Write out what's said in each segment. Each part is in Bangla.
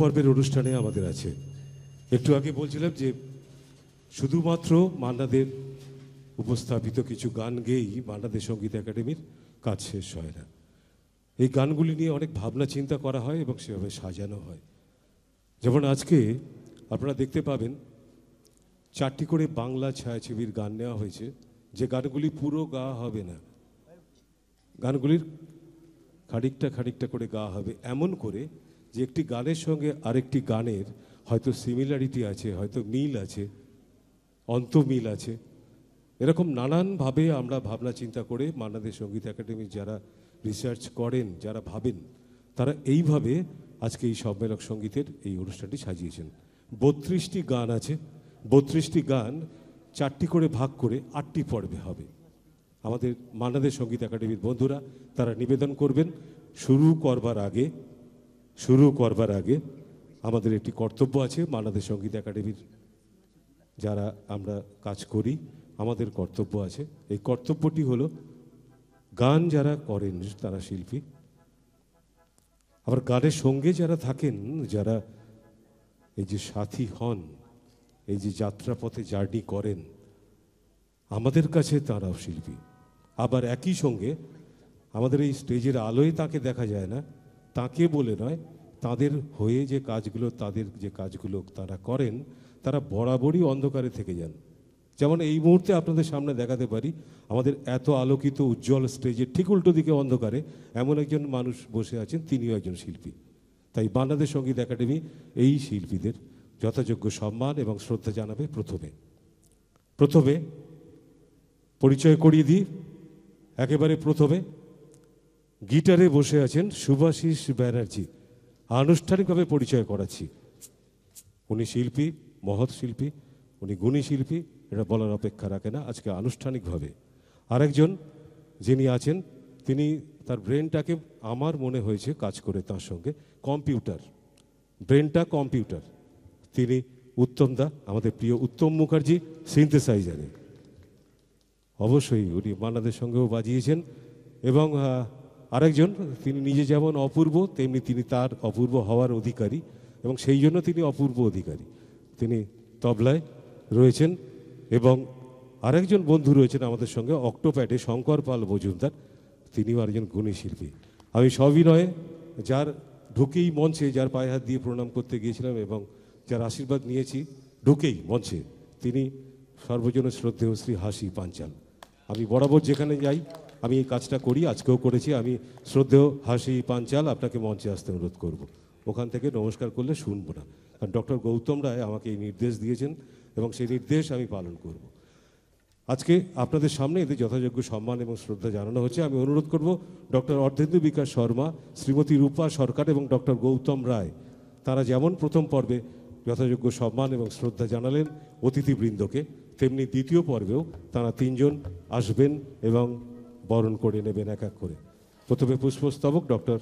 পর্বের অনুষ্ঠানে আমাদের আছে। একটু আগে বলছিলাম যে শুধুমাত্র মান্নাদের উপস্থাপিত কিছু গান গেয়েই মান্নাদের সঙ্গীত একাডেমির কাজ শেষ হয় না। এই গানগুলি নিয়ে অনেক ভাবনা চিন্তা করা হয় এবং সেভাবে সাজানো হয়। যেমন আজকে আপনারা দেখতে পাবেন 4টি করে বাংলা ছায়াছবির গান নেওয়া হয়েছে, যে গানগুলি পুরো গাওয়া হবে না, গানগুলির খানিকটা খানিকটা করে গাওয়া হবে, এমন করে যে একটি গানের সঙ্গে আরেকটি গানের হয়তো সিমিলারিটি আছে, হয়তো মিল আছে, অন্তমিল আছে। এরকম নানানভাবে আমরা ভাবনা চিন্তা করে মান্নাদের সঙ্গীত একাডেমির যারা রিসার্চ করেন, যারা ভাবেন, তারা এইভাবে আজকে এই সম্মেলক সঙ্গীতের এই অনুষ্ঠানটি সাজিয়েছেন। 32টি গান আছে, 32টি গান 4টি করে ভাগ করে 8টি পর্বে হবে। আমাদের মান্নাদের সঙ্গীত একাডেমির বন্ধুরা তারা নিবেদন করবেন শুরু করবার আগে আমাদের একটি কর্তব্য আছে। মান্নাদের সঙ্গীত একাডেমির যারা আমরা কাজ করি, আমাদের কর্তব্য আছে। এই কর্তব্যটি হলো, গান যারা করেন তারা শিল্পী, আবার গানের সঙ্গে যারা থাকেন, যারা এই যে সাথী হন, এই যে যাত্রাপথে জার্নি করেন, আমাদের কাছে তারাও শিল্পী। আবার একই সঙ্গে আমাদের এই স্টেজের আলোয় তাকে দেখা যায় না, তাকে বলে নয়, তাদের হয়ে যে কাজগুলো, তাদের যে কাজগুলো তারা করেন, তারা বরাবরই অন্ধকারে থেকে যান। যেমন এই মুহূর্তে আপনাদের সামনে দেখাতে পারি, আমাদের এত আলোকিত উজ্জ্বল স্টেজের ঠিক উল্টো দিকে অন্ধকারে এমন একজন মানুষ বসে আছেন, তিনিও একজন শিল্পী। তাই মান্নাদের সঙ্গীত একাডেমি এই শিল্পীদের যথাযোগ্য সম্মান এবং শ্রদ্ধা জানাবে। প্রথমে পরিচয় করিয়ে দিই। একেবারে প্রথমে গিটারে বসে আছেন শুভাশিস ব্যানার্জি, আনুষ্ঠানিকভাবে পরিচয় করাচ্ছি। উনি শিল্পী, মহৎ শিল্পী, উনি গুণী শিল্পী, এটা বলার অপেক্ষা রাখে না। আজকে আনুষ্ঠানিকভাবে আরেকজন যিনি আছেন, তিনি তার ব্রেনটাকে, আমার মনে হয়েছে কাজ করে তার সঙ্গে কম্পিউটার, ব্রেনটা কম্পিউটার, তিনি উত্তম দা, আমাদের প্রিয় উত্তম মুখার্জি সিনথেসাইজারে। অবশ্যই উনি মান্নাদের সঙ্গেও বাজিয়েছেন। এবং আরেকজন, তিনি নিজে যেমন অপূর্ব, তেমনি তিনি তার অপূর্ব হওয়ার অধিকারী, এবং সেই জন্য তিনি অপূর্ব অধিকারী, তিনি তবলায় রয়েছেন। এবং আরেকজন বন্ধু রয়েছেন আমাদের সঙ্গে অক্টোপ্যাডে, শঙ্কর পাল মজুমদার, তিনিও আরেকজন গুণী শিল্পী। আমি সবিনয়ে যার ঢুকেই মঞ্চে, যার পায়ে হাত দিয়ে প্রণাম করতে গিয়েছিলাম এবং যার আশীর্বাদ নিয়েছি ঢুকেই মঞ্চে, তিনি সর্বজন শ্রদ্ধেয় শ্রী হাসি পাঞ্চাল। আমি বরাবর যেখানে যাই আমি এই কাজটা করি, আজকেও করেছি। আমি শ্রদ্ধেয় হাসি পাঞ্চাল, আপনাকে মঞ্চে আসতে অনুরোধ করব। ওখান থেকে নমস্কার করলে শুনবো না, কারণ ডক্টর গৌতম রায় আমাকে এই নির্দেশ দিয়েছেন এবং সেই নির্দেশ আমি পালন করব। আজকে আপনাদের সামনে এদের যথাযোগ্য সম্মান এবং শ্রদ্ধা জানানো হচ্ছে। আমি অনুরোধ করব ডক্টর অর্ধেন্দু বিকাশ শর্মা, শ্রীমতী রূপা সরকার এবং ডক্টর গৌতম রায়, তারা যেমন প্রথম পর্বে যথাযোগ্য সম্মান এবং শ্রদ্ধা জানালেন অতিথিবৃন্দকে, তেমনি দ্বিতীয় পর্বেও তারা তিনজন আসবেন এবং বরণ করে নেবেন এক এক করে। প্রথমে পুষ্পস্তবক ডক্টর,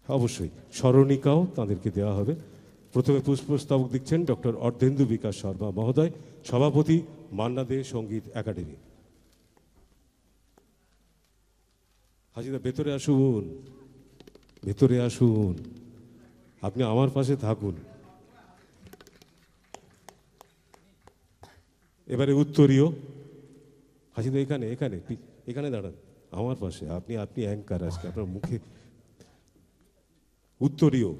অবশ্যই স্মরণিকাও তাদেরকে দেওয়া হবে। প্রথমে পুষ্পস্তবক দিচ্ছেন ডক্টর অর্ধেন্দু বিকাশ শর্মা মহোদয়, সভাপতি মান্নাদে সঙ্গীত একাডেমি। হাজিদা ভেতরে আসুন, ভেতরে আসুন, আপনি আমার পাশে থাকুন। এবারে উত্তরীয় হাজিদা, এখানে এখানে এখানে দাঁড়ান আমার পাশে, আপনি আপনি অ্যাঙ্কার, আজকে আপনার মুখে। উত্তরীয়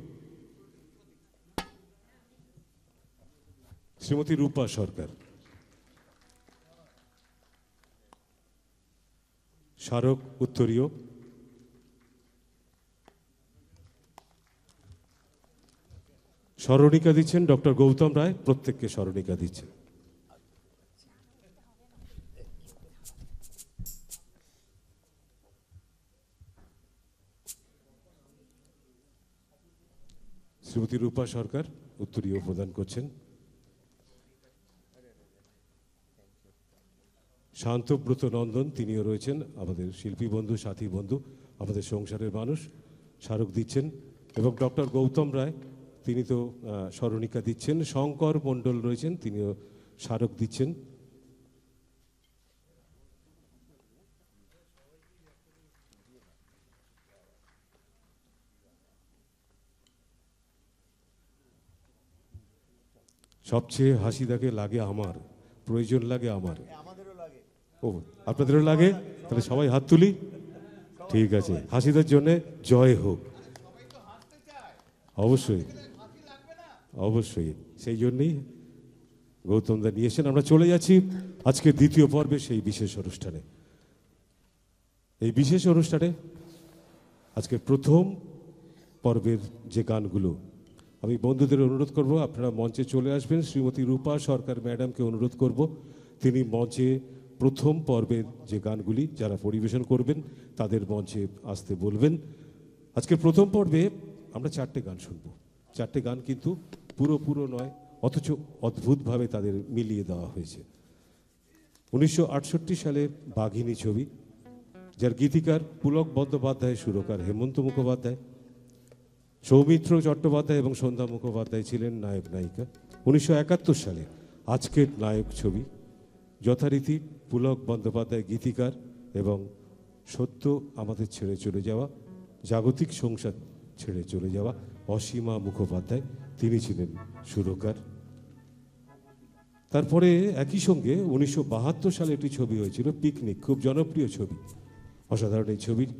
শ্রীমতী রূপা সরকার, স্মারক উত্তরীয় স্মরণিকা দিচ্ছেন ডক্টর গৌতম রায়, প্রত্যেককে স্মরণিকা দিচ্ছেন। শ্রীমতী রূপা সরকার উত্তরীয় প্রদান করছেন। শান্তব্রত নন্দন, তিনিও রয়েছেন, আমাদের শিল্পী বন্ধু, সাথী বন্ধু, আমাদের সংসারের মানুষ, স্মারক দিচ্ছেন। এবং ডক্টর গৌতম রায়, তিনি তো স্মরণিকা দিচ্ছেন। শঙ্কর মণ্ডল রয়েছেন, তিনিও স্মারক দিচ্ছেন। সবচেয়ে হাসিদাকে লাগে আমার, প্রয়োজন লাগে আমার। ও আপনাদেরও লাগে? তাহলে সবাই হাত তুলি। ঠিক আছে, হাসিদার জন্য জয় হোক। অবশ্যই অবশ্যই, সেই জন্যই গৌতম দা নিয়ে এসেছেন। আমরা চলে যাচ্ছি আজকে দ্বিতীয় পর্বে সেই বিশেষ অনুষ্ঠানে। এই বিশেষ অনুষ্ঠানে আজকে প্রথম পর্বের যে গানগুলো, আমি বন্ধুদের অনুরোধ করব আপনারা মঞ্চে চলে আসবেন। শ্রীমতী রূপা সরকার ম্যাডামকে অনুরোধ করব, তিনি মঞ্চে প্রথম পর্বের যে গানগুলি যারা পরিবেশন করবেন তাদের মঞ্চে আসতে বলবেন। আজকের প্রথম পর্বে আমরা 4টে গান শুনব। 4টে গান কিন্তু পুরো নয়, অথচ অদ্ভুতভাবে তাদের মিলিয়ে দেওয়া হয়েছে। 1968 সালে বাঘিনী ছবি, যার গীতিকার পুলক বন্দ্যোপাধ্যায়, সুরকার হেমন্ত মুখোপাধ্যায়, সৌমিত্র চট্টোপাধ্যায় এবং সন্ধ্যা মুখোপাধ্যায় ছিলেন নায়ক নায়িকা। 1971 সালে আজকের নায়ক ছবি, যথারীতি পুলক বন্দ্যোপাধ্যায় গীতিকার এবং সত্য আমাদের ছেড়ে চলে যাওয়া, জাগতিক সংসার ছেড়ে চলে যাওয়া অসীমা মুখোপাধ্যায়, তিনি ছিলেন সুরকার। তারপরে একই সঙ্গে 1972 সালে একটি ছবি হয়েছিল পিকনিক, খুব জনপ্রিয় ছবি, অসাধারণ এই ছবির,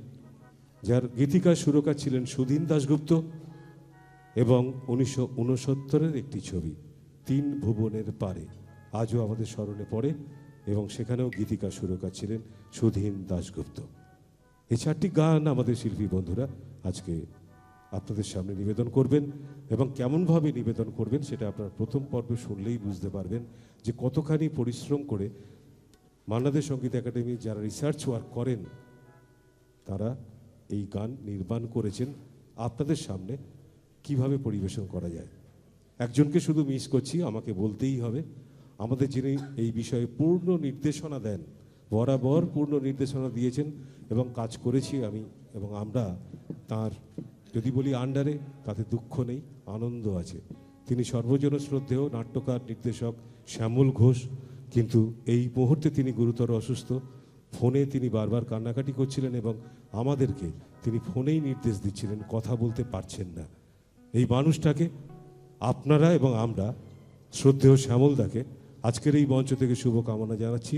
যার গীতিকার সুরকার ছিলেন সুধীন দাশগুপ্ত। এবং 1969 একটি ছবি তিন ভুবনের পারে, আজও আমাদের স্মরণে পড়ে, এবং সেখানেও গীতিকার সুরকার ছিলেন সুধীন দাশগুপ্ত। এই 4টি গান আমাদের শিল্পী বন্ধুরা আজকে আপনাদের সামনে নিবেদন করবেন, এবং কেমনভাবে নিবেদন করবেন সেটা আপনারা প্রথম পর্বে শুনলেই বুঝতে পারবেন যে কতখানি পরিশ্রম করে মান্না দে সঙ্গীত একাডেমি যারা রিসার্চ ওয়ার্ক করেন তারা এই গান নির্মাণ করেছেন আপনাদের সামনে কিভাবে পরিবেশন করা যায়। একজনকে শুধু মিস করছি, আমাকে বলতেই হবে, আমাদের যিনি এই বিষয়ে পূর্ণ নির্দেশনা দেন, বরাবর পূর্ণ নির্দেশনা দিয়েছেন এবং কাজ করেছি আমি এবং আমরা তার, যদি বলি আন্ডারে তাতে দুঃখ নেই, আনন্দ আছে। তিনি সর্বজন শ্রদ্ধেয় নাট্যকার নির্দেশক শ্যামল ঘোষ, কিন্তু এই মুহূর্তে তিনি গুরুতর অসুস্থ। ফোনে তিনি বারবার কান্নাকাটি করছিলেন এবং আমাদেরকে তিনি ফোনেই নির্দেশ দিচ্ছিলেন, কথা বলতে পারছেন না। এই মানুষটাকে আপনারা এবং আমরা শ্রদ্ধেয় শ্যামলদাকে আজকের এই মঞ্চ থেকে শুভকামনা জানাচ্ছি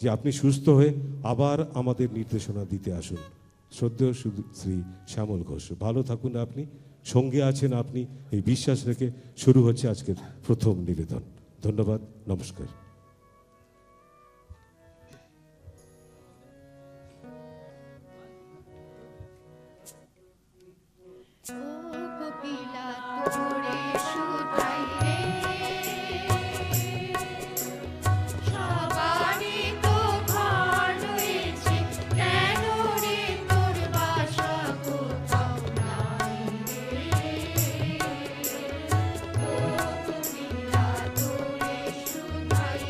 যে আপনি সুস্থ হয়ে আবার আমাদের নির্দেশনা দিতে আসুন। শ্রদ্ধেয় শ্রী শ্যামল ঘোষ, ভালো থাকুন আপনি, সঙ্গে আছেন আপনি, এই বিশ্বাস রেখে শুরু হচ্ছে আজকের প্রথম নিবেদন। ধন্যবাদ, নমস্কার। Bye.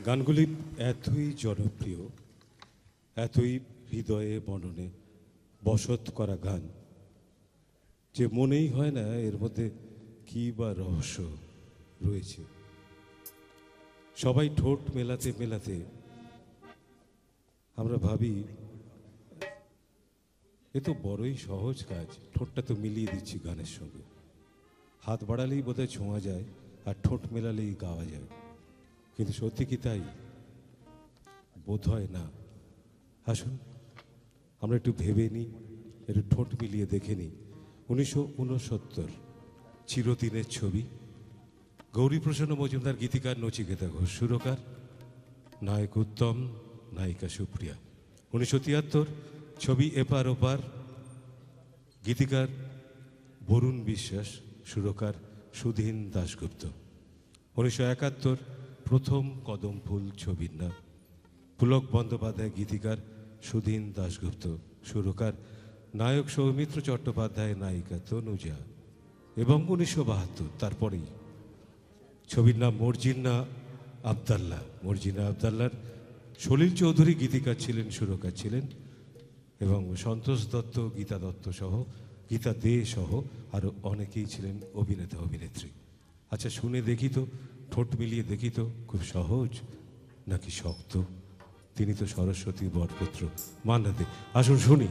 গানগুলি এতই জনপ্রিয়, এতই হৃদয়ে মননে বসত করা গান যে মনেই হয় না এর মধ্যে কী বা রহস্য রয়েছে। সবাই ঠোঁট মেলাতে মেলাতে আমরা ভাবি এ তো বড়ই সহজ কাজ, ঠোঁটটা তো মিলিয়ে দিচ্ছি গানের সঙ্গে, হাত বাড়ালেই বোধহয় ছোঁয়া যায় আর ঠোঁট মেলালেই গাওয়া যায়। কিন্তু সত্যি কি তাই? বোধ হয় না। আসুন আমরা একটু ভেবে নিই, একটু ঠোঁট মিলিয়ে দেখে নিই। 1969 চিরদিনের ছবি, গৌরীপ্রসন্ন মজুমদার গীতিকার, নচিকেতা ঘোষ সুরকার, নায়ক উত্তম, নায়িকা সুপ্রিয়া। 1973 ছবি এপার ওপার, গীতিকার বরুণ বিশ্বাস, সুরকার সুধীন দাশগুপ্ত। 1971 প্রথম কদম ফুল ছবির নাম, পুলক বন্দ্যোপাধ্যায় গীতিকার, সুধীন দাশগুপ্ত সুরকার, নায়ক সৌমিত্র চট্টোপাধ্যায়, নায়িকা তনুজা। এবং 1972 তারপরেই ছবির নাম মর্জিনা আবদাল্লাহ। মর্জিনা আবদাল্লার সলিল চৌধুরী গীতিকার ছিলেন, সুরকার ছিলেন, এবং সন্তোষ দত্ত, গীতা দত্ত সহ, গীতা দে সহ আরও অনেকেই ছিলেন অভিনেতা অভিনেত্রী। আচ্ছা শুনে দেখি তো, ঠোঁট মিলিয়ে দেখি তো, খুব সহজ নাকি শক্ত? তিনি তো সরস্বতী বরপুত্র, মান্না দে। আসুন শুনি।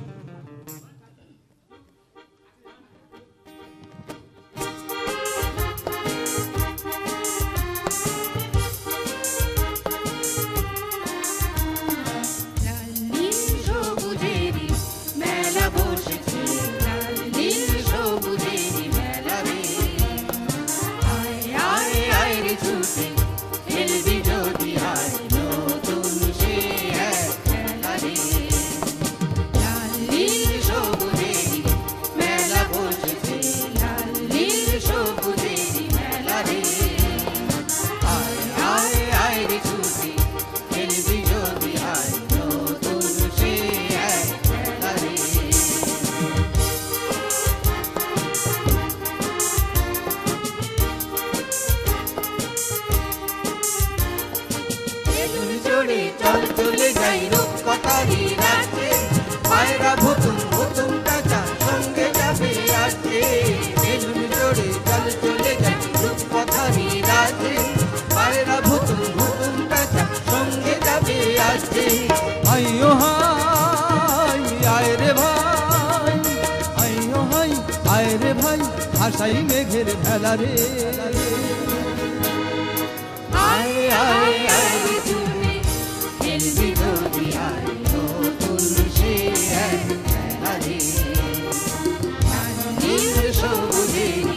আশাই মেঘের ভেলা রে, আয় আয় আয় রে তুমি খেলবি যদি আয় নতুন সে এক খেলা রে। নীল সবুজের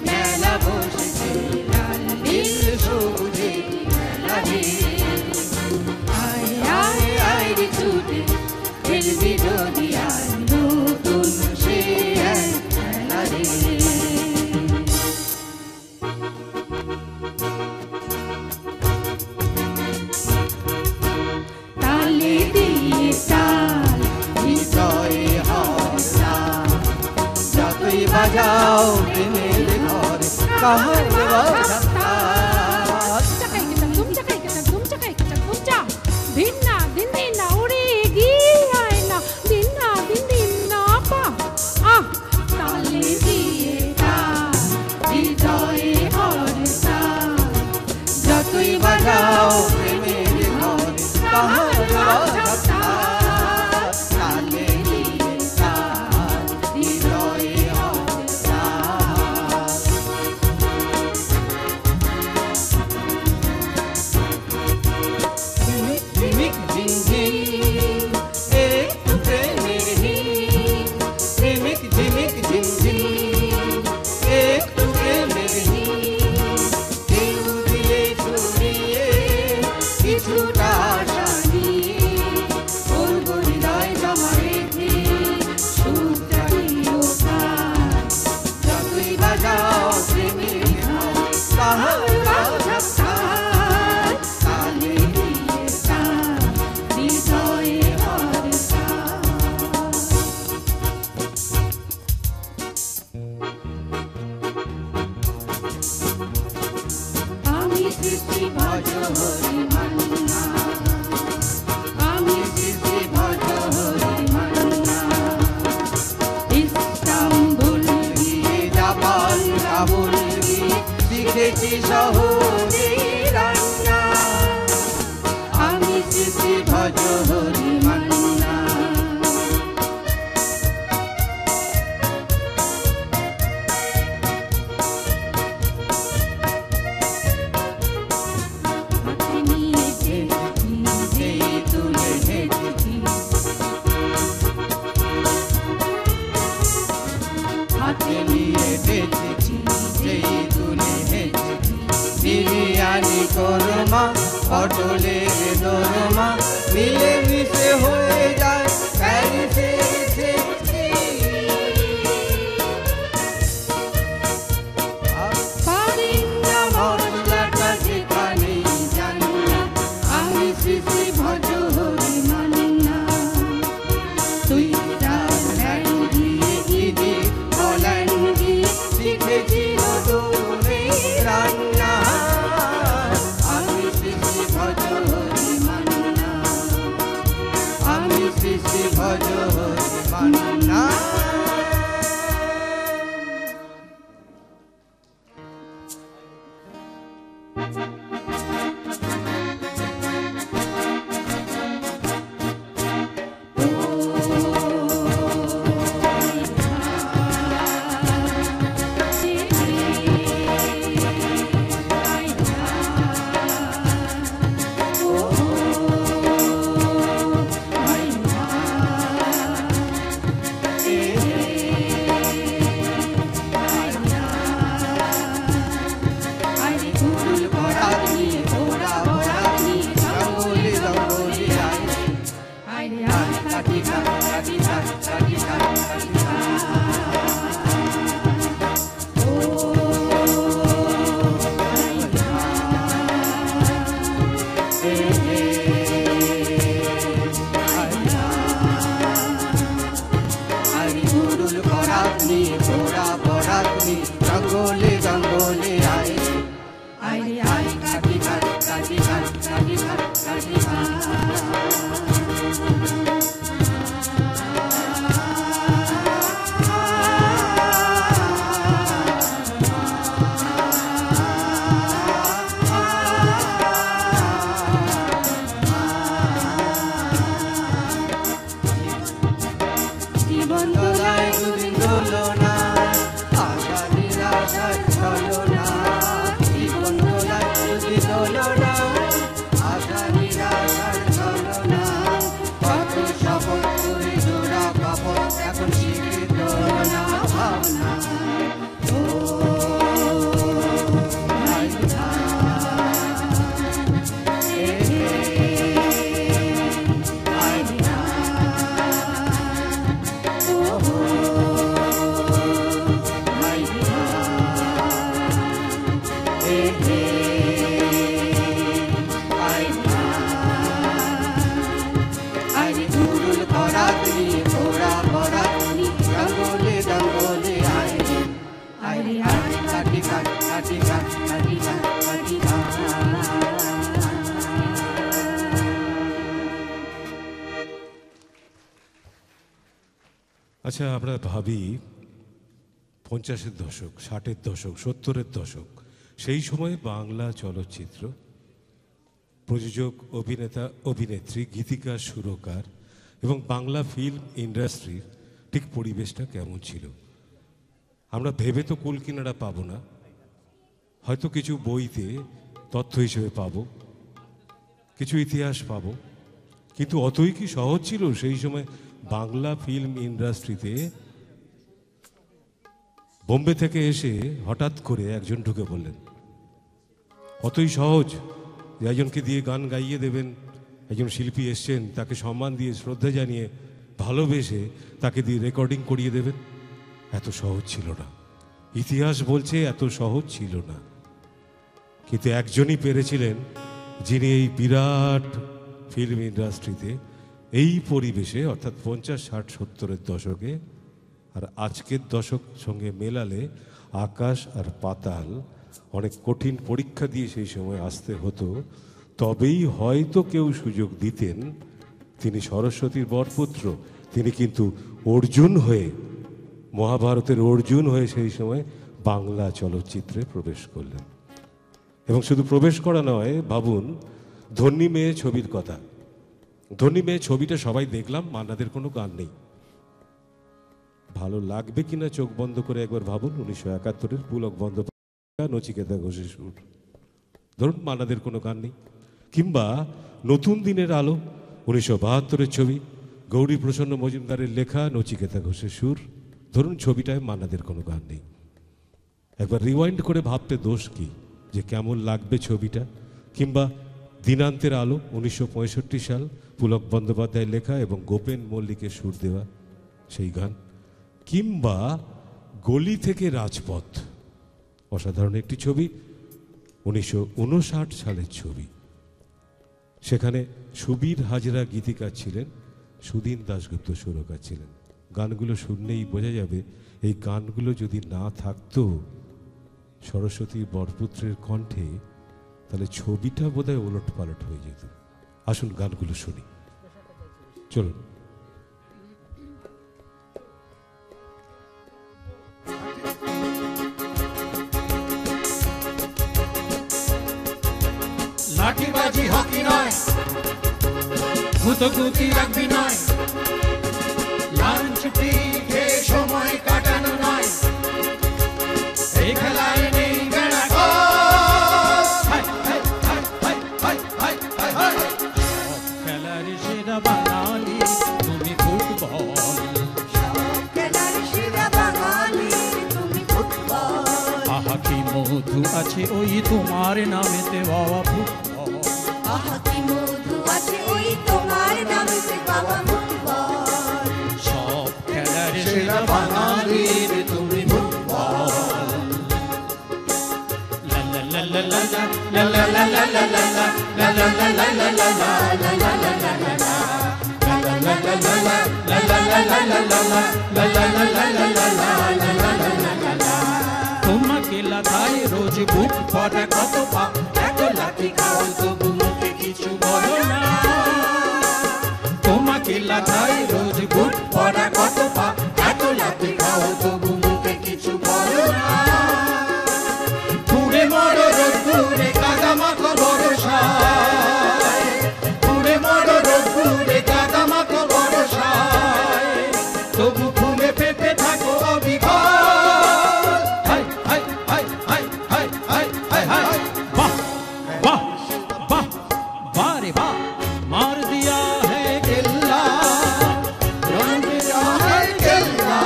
মেলা বসেছে, নীল সবুজের মেলা রে, আয় আয় আয় রে তুমি খেলবি যদি আয় নতুন সে এক খেলা রে। বাজাও প্রেমের ঘর কাহার চাকাই কেটা দুম চাকাই কেটা দুম চাকাই কেটা দুম চা দিন না উড়ে গিয়ে আয় না দিন না পা আহ তালে দিয়ে তার হৃদয়ে হরসা যতই বাজাও প্রেমের ঘর কাহার শ্রী শ্রী ভজ হরি মান্না, আমি শ্রী শ্রী ভজ হরি মান্না। ইস্তাম্বুল গিয়ে জাপান কাবুল গিয়ে শিখেছি শহরে রান্না, আমি শ্রী শ্রী ভজ হরি মান্না। হাতে নিয়ে হেঁটেছি, যেই তুলে হেঁটেছি, হাতে নিয়ে হেঁটেছি, যেই তুলে হেঁটেছি। বিরিয়ানি কোরমা পটলের দোরমা মিলে মিশে হয়ে যায় প্যারিসের ছেঁচড়ি। পারি না মশলাটা যেখানেই জানি না, আমি শ্রী শ্রী ভজ হরি মান্না। সুইজারল্যান্ড গিয়ে দিদি হল্যান্ড গিয়ে শিখেছি নতুন এই রান্না, আমি শ্রী শ্রী ভজ হরি মান্না, আমি শ্রী শ্রী ভজ হরি মান্না। জঙ্গলে জঙ্গলে আয় আয় রে আয় কাটি কাট কাটি কাট কাটি কাট কাটি জীবন দোলায় দুদিন দোলো না, আশা নিরাশায় চলো না। জীবন দোলায় দুদিন দোলো না, আশা নিরাশায় চলো না। কত শপথ করে জোড়া কাপড় এখন শিখে তোলো না ভাবনা। ও ভাই আচ্ছা, আমরা ভাবি 50-এর দশক, 60-এর দশক, 70-এর দশক, সেই সময়ে বাংলা চলচ্চিত্র, প্রযোজক, অভিনেতা, অভিনেত্রী, গীতিকার, সুরকার এবং বাংলা ফিল্ম ইন্ডাস্ট্রির ঠিক পরিবেশটা কেমন ছিল। আমরা ভেবে তো কুল কিনারা পাবো না, হয়তো কিছু বইতে তথ্য হিসেবে পাবো, কিছু ইতিহাস পাবো, কিন্তু অতই কি সহজ ছিল সেই সময় বাংলা ফিল্ম ইন্ডাস্ট্রিতে? বোম্বে থেকে এসে হঠাৎ করে একজন ঢুকে বললেন, অতই সহজ যে একজনকে দিয়ে গান গাইয়ে দেবেন, একজন শিল্পী এসছেন তাকে সম্মান দিয়ে শ্রদ্ধা জানিয়ে ভালোবেসে তাকে দিয়ে রেকর্ডিং করিয়ে দেবেন? এত সহজ ছিল না। ইতিহাস বলছে এত সহজ ছিল না। কিন্তু একজনই পেরেছিলেন, যিনি এই বিরাট ফিল্ম ইন্ডাস্ট্রিতে এই পরিবেশে অর্থাৎ 50, 60, 70-এর দশকে আর আজকের দশক সঙ্গে মেলালে আকাশ আর পাতাল, অনেক কঠিন পরীক্ষা দিয়ে সেই সময় আসতে হতো, তবেই হয়তো কেউ সুযোগ দিতেন। তিনি সরস্বতীর বরপুত্র, তিনি কিন্তু অর্জুন হয়ে, মহাভারতের অর্জুন হয়ে সেই সময় বাংলা চলচ্চিত্রে প্রবেশ করলেন। এবং শুধু প্রবেশ করা নয়, ভাবুন ধন্যী মেয়ে ছবির কথা। ধন্যী মেয়ে ছবিটা সবাই দেখলাম, মান্নাদের কোনো গান নেই। ভালো লাগবে কিনা চোখ বন্ধ করে একবার ভাবুন, 1971-এর পুলক বন্দ্যোপাধ্যায়, নচিকেতা ঘোষের সুর। ধরুন মান্নাদের কোনো গান নেই। কিংবা নতুন দিনের আলো, 1972-এর ছবি, গৌরী প্রসন্ন মজুমদারের লেখা, নচিকেতা ঘোষের সুর। ধরুন ছবিটায় মান্নাদের কোনো গান নেই। একবার রিওয়াইন্ড করে ভাবতে দোষ কি যে কেমন লাগবে ছবিটা। কিংবা দিনান্তের আলো, 1965 সাল, পুলক বন্দ্যোপাধ্যায় লেখা এবং গোপেন মল্লিকের সুর দেওয়া সেই গান। কিংবা গলি থেকে রাজপথ, অসাধারণ একটি ছবি, 1959 সালের ছবি। সেখানে সুবীর হাজরা গীতিকার ছিলেন, সুধীন দাশগুপ্ত সুরকার ছিলেন। গানগুলো শুনলেই বোঝা যাবে এই গানগুলো যদি না থাকতো সরস্বতী বরপুত্রের কণ্ঠে, তাহলে ছবিটা বোধহয় ওলট পালট হয়ে যেত। আসুন গানগুলো শুনি, চলুন। লাঠিবাজি হকি নয়, গুতগুতি রাখবি নয়, লাঞ্চ খেয়ে সময় কাটানো নয়, এই খেলায় নেই বেড়া। খেলার সেরা বাঙালি তুমি ফুটবল, খেলার সেরা বাঙালি তুমি ফুটবল। আহা কি মধু আছে ওই তোমার নামেতে বাবা ফুটবল, আহা কি মধু আছে ওই তোমার নামেতে বাবা ফুটবল। সব খেলার সেরা বাঙালির তুমি ফুটবল। লা লা লা লা লা লা লা লা লা লা লা লা লা লা লা লা লা তোমাকে লাথায় রোজ বুক ভরা কত পাপ, এত লাঠি খাও তবু মুখে কিছু বলো না। তোমাকে লাথায় রোজ বুক ভরা কত পাপ, এত লাঠি খাও তবু মুখে কিছু বলো না। পুড়ে মরো রোদ্দুরে কাদা মাখো বরসায়, পুড়ে মরো রোদ্দুরে কাদা মাখো বরসায়, তবু ফুলে ফেপে থাকো অবিকল। High high high high high high high high. বাহ বাহ বাহ বাহ রে বাহ, মার দিয়া है गेल्ला, रंग दिया है गेल्ला,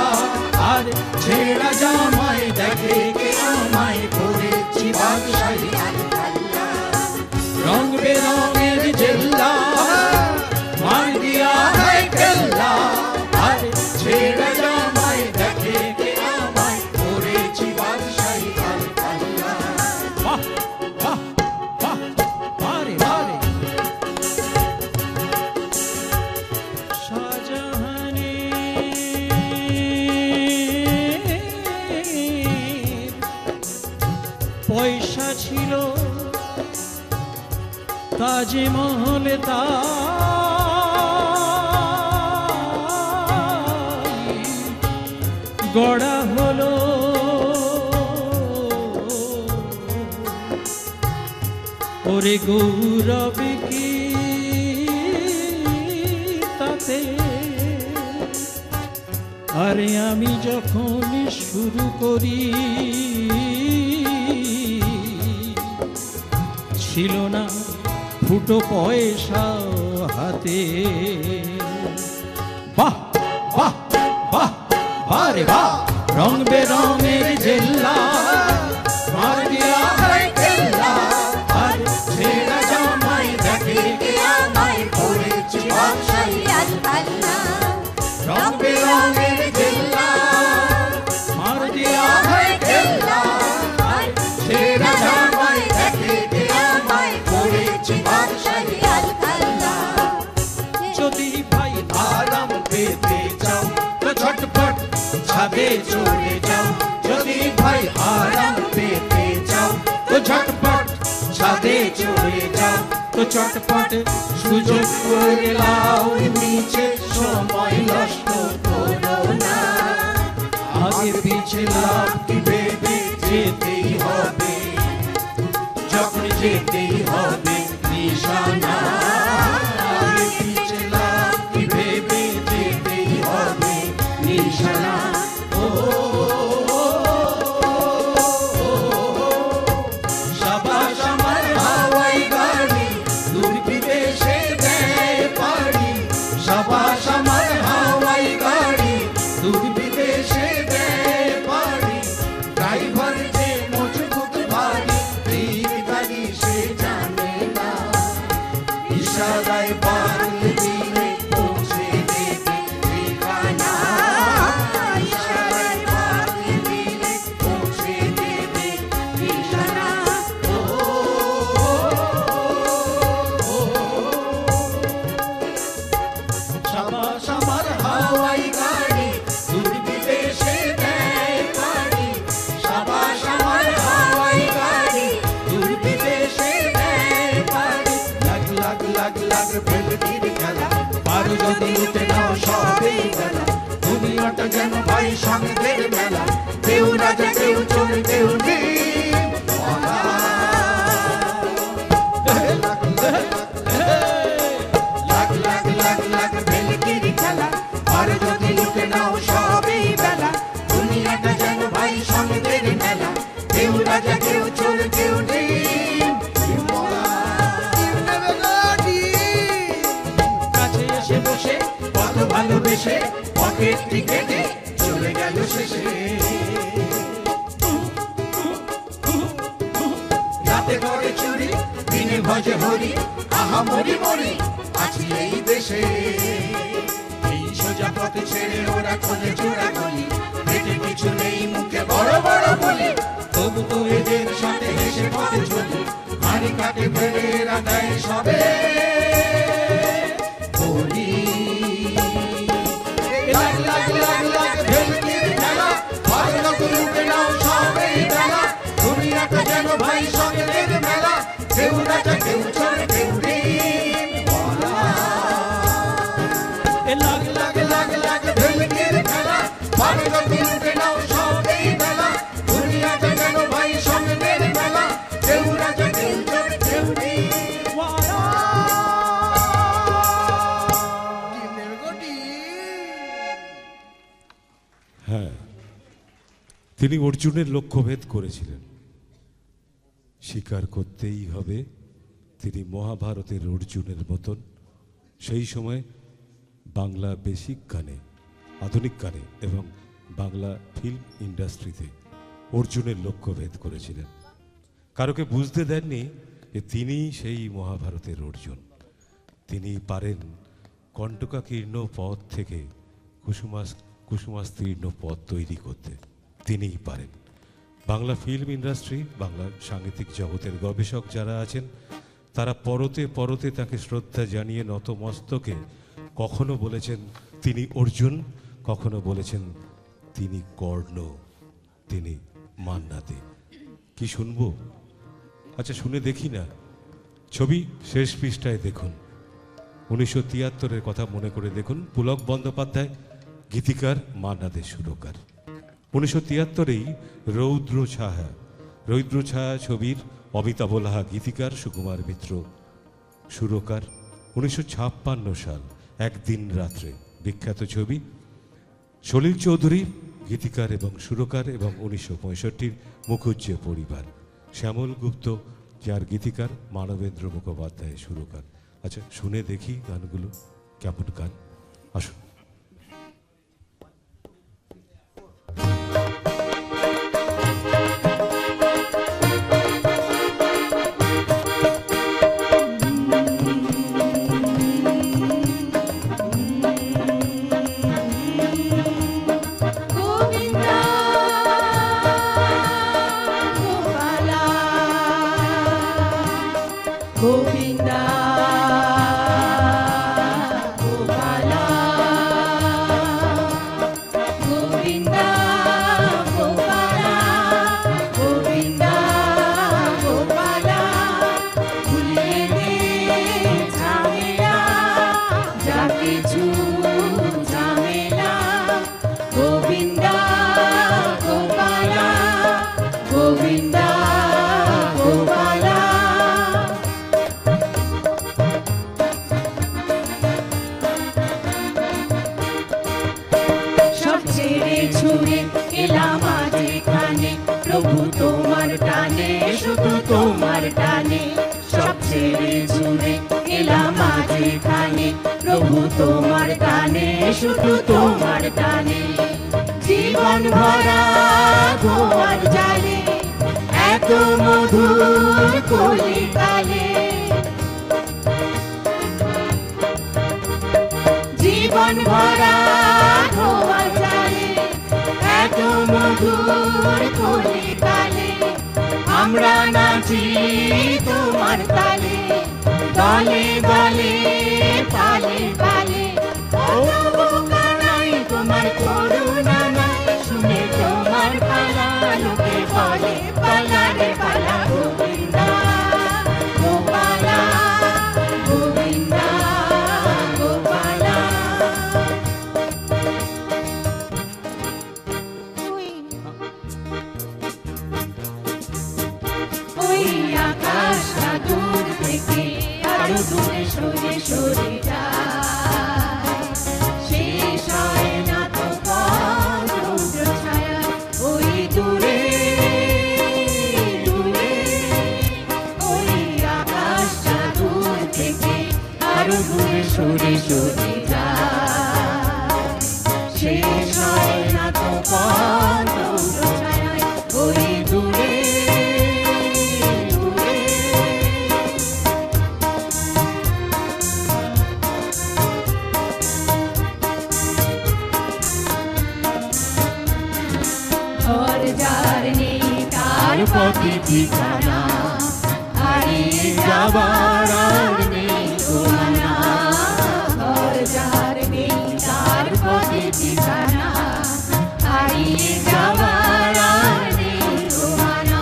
আর ছেঁড়া জামাই দেখে কে আমায় করেছি বাদশাহী। রং বেরঙের জেল্লা, মার দিয়া है गेल्ला, আর ছেঁড়া জামাই দেখে কে আমায় করেছি বাদশাহী। বাহ বাহ বাহ বারে বারে। শাহজাহানের পয়সা ছিল, তাজমহলে তাই গড়া হলো। ওরে গৌরব কি তাতে, আরে আমি যখন শুরু করি ছিল না ফুটো পয়সা হাতে। বাহ বাহ বাহ বারে বাহ, রং বেরঙের জেল্লা, মার দিয়া है गेल्ला, আর ছেঁড়া জামাই দেখে কে আমায় করেছি বাদশাহী। রং বেরঙের জেল্লা, মার দিয়া है गेल्ला, আর ছেঁড়া জামাই দেখে কে আমায় করেছি বাদশাহী। যদি ভাই আরাম পেতে চাও তো ঝটপট ছাদে চলে যাও, যদি ভাই আরাম পেতে চাও চটপট সুযোগ করে লাও নিচে সময় নষ্ট করো না আগে পিছে লাভ কি ভেবে যেতেই হবে যখন যেতেই হবে নিশানা আগে পিছে লাভ কি ভেবে যেতেই হবে নিশানা ও শাবাশ আমার হাওয়াই গাড়ি দূর বিদেশে দেয় পাড়ি শাবাশ আমার হাওয়াই গাড়ি দূর বিদেশে দেয় পাড়ি ড্রাইভার যে মজবুত ভারী তীর গাড়ি সে জানে না ইশারায় বাঁধ দিলে পৌঁছে দেবে ঠিকানা ইশারায় বাঁধ দিলে পৌঁছে দেবে ঠিকানা শাবাশ আমার হাওয়াই গাড়ি দূর বিদেশে দেয় পাড়ি শাবাশ আমার হাওয়াই গাড়ি দূর বিদেশে দেয় পাড়ি লাগ লাগ লাগ লাগ ভেলকির খেলা পারো যদি উঠে নাও সবেই গেলা দুনিয়াটা যেন ভাই সঙ্গের মেলা কেউ রাজা কেউ চোর কেউ নেই লাগ লাগ লাগ লাগ ভেলকির খেলা আর যদি লুটে নাও সবেই বেলা দুনিয়াটা যেন ভাই সঙ্গের মেলা কেউ রাজা কেউ চোর কেউ নেই কাছে এসে বসে কত ভালোবেসে পকেট টিকেটে চলে গেল শেষে রাতে করে চুরি দিনে ভজে হরি আহা মরি মরি আছি এই দেশে এই সোজা পথে ছেড়ে ওরা খোঁজে চোরা গলি পেটে কিছু নেই মুখে বড় বড় বলি তবু তো এদের সাথে হেসে পথে চলি হাড়ি কাটে ফেলে এরা দেয় সবে বলি লাগ লাগ লাগ লাগ ভেলকির খেলা ভালো লোক লুটে নাও সবেই বেলা দুনিয়াটা যেন ভাই সঙ্গের মেলা কেউ রাজা কেউ চোর কেউ লাগ লাগ লাগ লাগ ভেলকির খেলা ভালো লোক লুটে নাও সবেই বেলা দুনিয়াটা যেন ভাই সঙ্গের মেলা কেউ রাজা কেউ চোর কেউ হ্যাঁ, তিনি অর্জুনের লক্ষ্যভেদ করেছিলেন, স্বীকার করতেই হবে তিনি মহাভারতের অর্জুনের মতন সেই সময় বাংলা বেসিক গানে, আধুনিক গানে এবং বাংলা ফিল্ম ইন্ডাস্ট্রিতে অর্জুনের লক্ষ্যভেদ করেছিলেন। কারোকে বুঝতে দেননি যে তিনি সেই মহাভারতের অর্জুন। তিনি পারেন কণ্টকাকীর্ণ পথ থেকে কুসুমাস্তীর্ণ পথ তৈরি করতে, তিনিই পারেন। বাংলা ফিল্ম ইন্ডাস্ট্রি, বাংলা সাংগীতিক জগতের গবেষক যারা আছেন তারা পরতে পরতে তাকে শ্রদ্ধা জানিয়ে নতমস্তকে কখনো বলেছেন তিনি অর্জুন, কখনো বলেছেন তিনি কর্ণ, তিনি মান্নাতে। কি শুনবো? আচ্ছা শুনে দেখি না। ছবি শেষ পৃষ্ঠায় দেখুন, 1973-এর কথা মনে করে দেখুন। পুলক বন্দ্যোপাধ্যায় গীতিকার, মান্নাদে সুরকার। 1973-এই রৌদ্র ছায়া ছবির অমিতাভ লাহা গীতিকার, সুকুমার মিত্র সুরকার। 1956 সাল একদিন রাত্রে বিখ্যাত ছবি, সলিল চৌধুরী গীতিকার এবং সুরকার, এবং 1965-র মুখুজ্জে পরিবার, শ্যামল গুপ্ত যার গীতিকার, মানবেন্দ্র মুখোপাধ্যায় সুরকার। আচ্ছা শুনে দেখি গানগুলো কেমন গান, আসুন। Govinda, Gopala. শুধু তোমার টানে জীবন ভরা গোয়ার জালে এত মধুর কলিকালে জীবন ভরা গোয়ার জালে এত মধুর কলিকালে আমরা নাচি তোমার তালে দলে দলে পালে পালে তোমার করুণা নাই শুনে তোমার পালা লোকে বলে পালা রে পালা গোবিন্দা গোপালা গোবিন্দা গোপালা ওই আকাশটা দূর থেকে আরো দূরে সরে সরে যায় শেষ হয় না তো পথ রৌদ্র ছায়া ওই দূরে দূরে ওই আকাশটা দূর থেকে আরো দূরে সরে সরে যায় শেষ হয় না তো পথ রৌদ্র ছায়া ওই দূরে পথে ঠিকানা হারিয়ে যাবার আর নেই ঠিকানা ঘর যার নেই তার পথে ঠিকানা হারিয়ে যাবার আর নেই ঠিকানা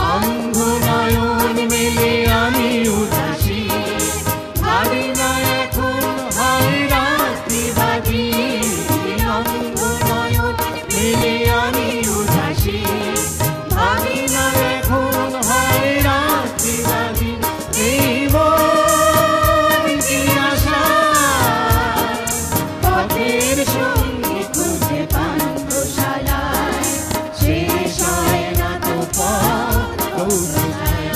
অন্ধ নয়ন মেলে আমি উদাসী ভাবি না এখন হয় রাত্রিবাদী অন্ধ নয়ন মেলে আমি উদাসী ভাবি না এখন হয় রাত্রিবাদী এই মন কি আশা পথের সঙ্গী খুঁজে পান গোশালায় শেষ হয় না তো পথ গৌরছায়া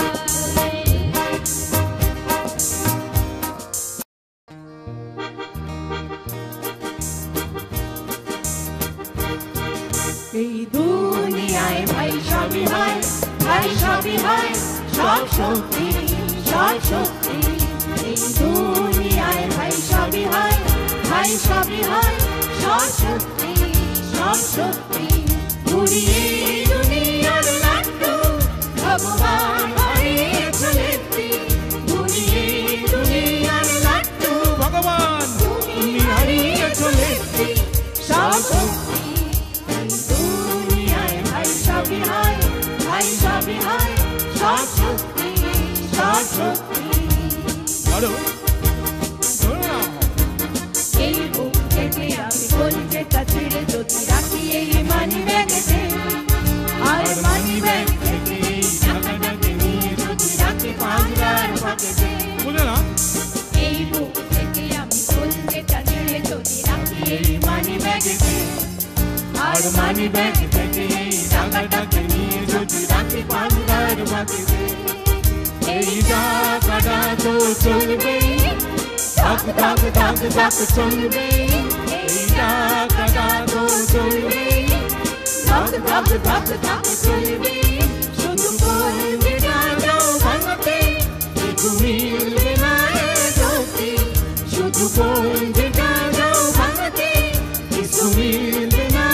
এই দুনিয়ায় ভাই সবই হয় ভাই সবই হয় সব শক্তি সব শক্তি এই দুনিয়ায় ভাই সবই হয় ভাই সবই হয় সব শক্তি সব শক্তি ঘুরিয়ে দুনিয়ার লাট্টু ভগবান হারিয়েছে লেপ্তি ঘুরিয়ে দুনিয়ার লাট্টু ভগবান তুমি হারিয়েছে লেপ্তি সব শক্তি সবই হয় ভাই সবই হয় সব শক্তি সব শক্তি এই বুক থেকে আমি কলিজাটা ছিঁড়ে যদি রাখি এই মানি ব্যাগেতে আর মানি ব্যাগ থেকে এই টাকাটাকে নিয়ে যদি রাখি পাঁচবার পকেটে এই বুক থেকে আমি কলিজাটা ছিঁড়ে যদি রাখি এই মানি ব্যাগেতে আর মানি ব্যাগ থেকে এই টাকাটাকে নিয়ে যদি রাখি পাঁচবার পকেটে এই টাকাটা তো চলবেই ধাক ধাক ধাক ধাক চলবেই এই টাকাটা তো চলবেই ধাক ধাক ধাক ধাক চলবেই শুধু বলবে না যাও ভাঙতে তুমি মিলবে না শক্তি শুধু বলবে না যাও ভাঙতে কিছু মিলবে না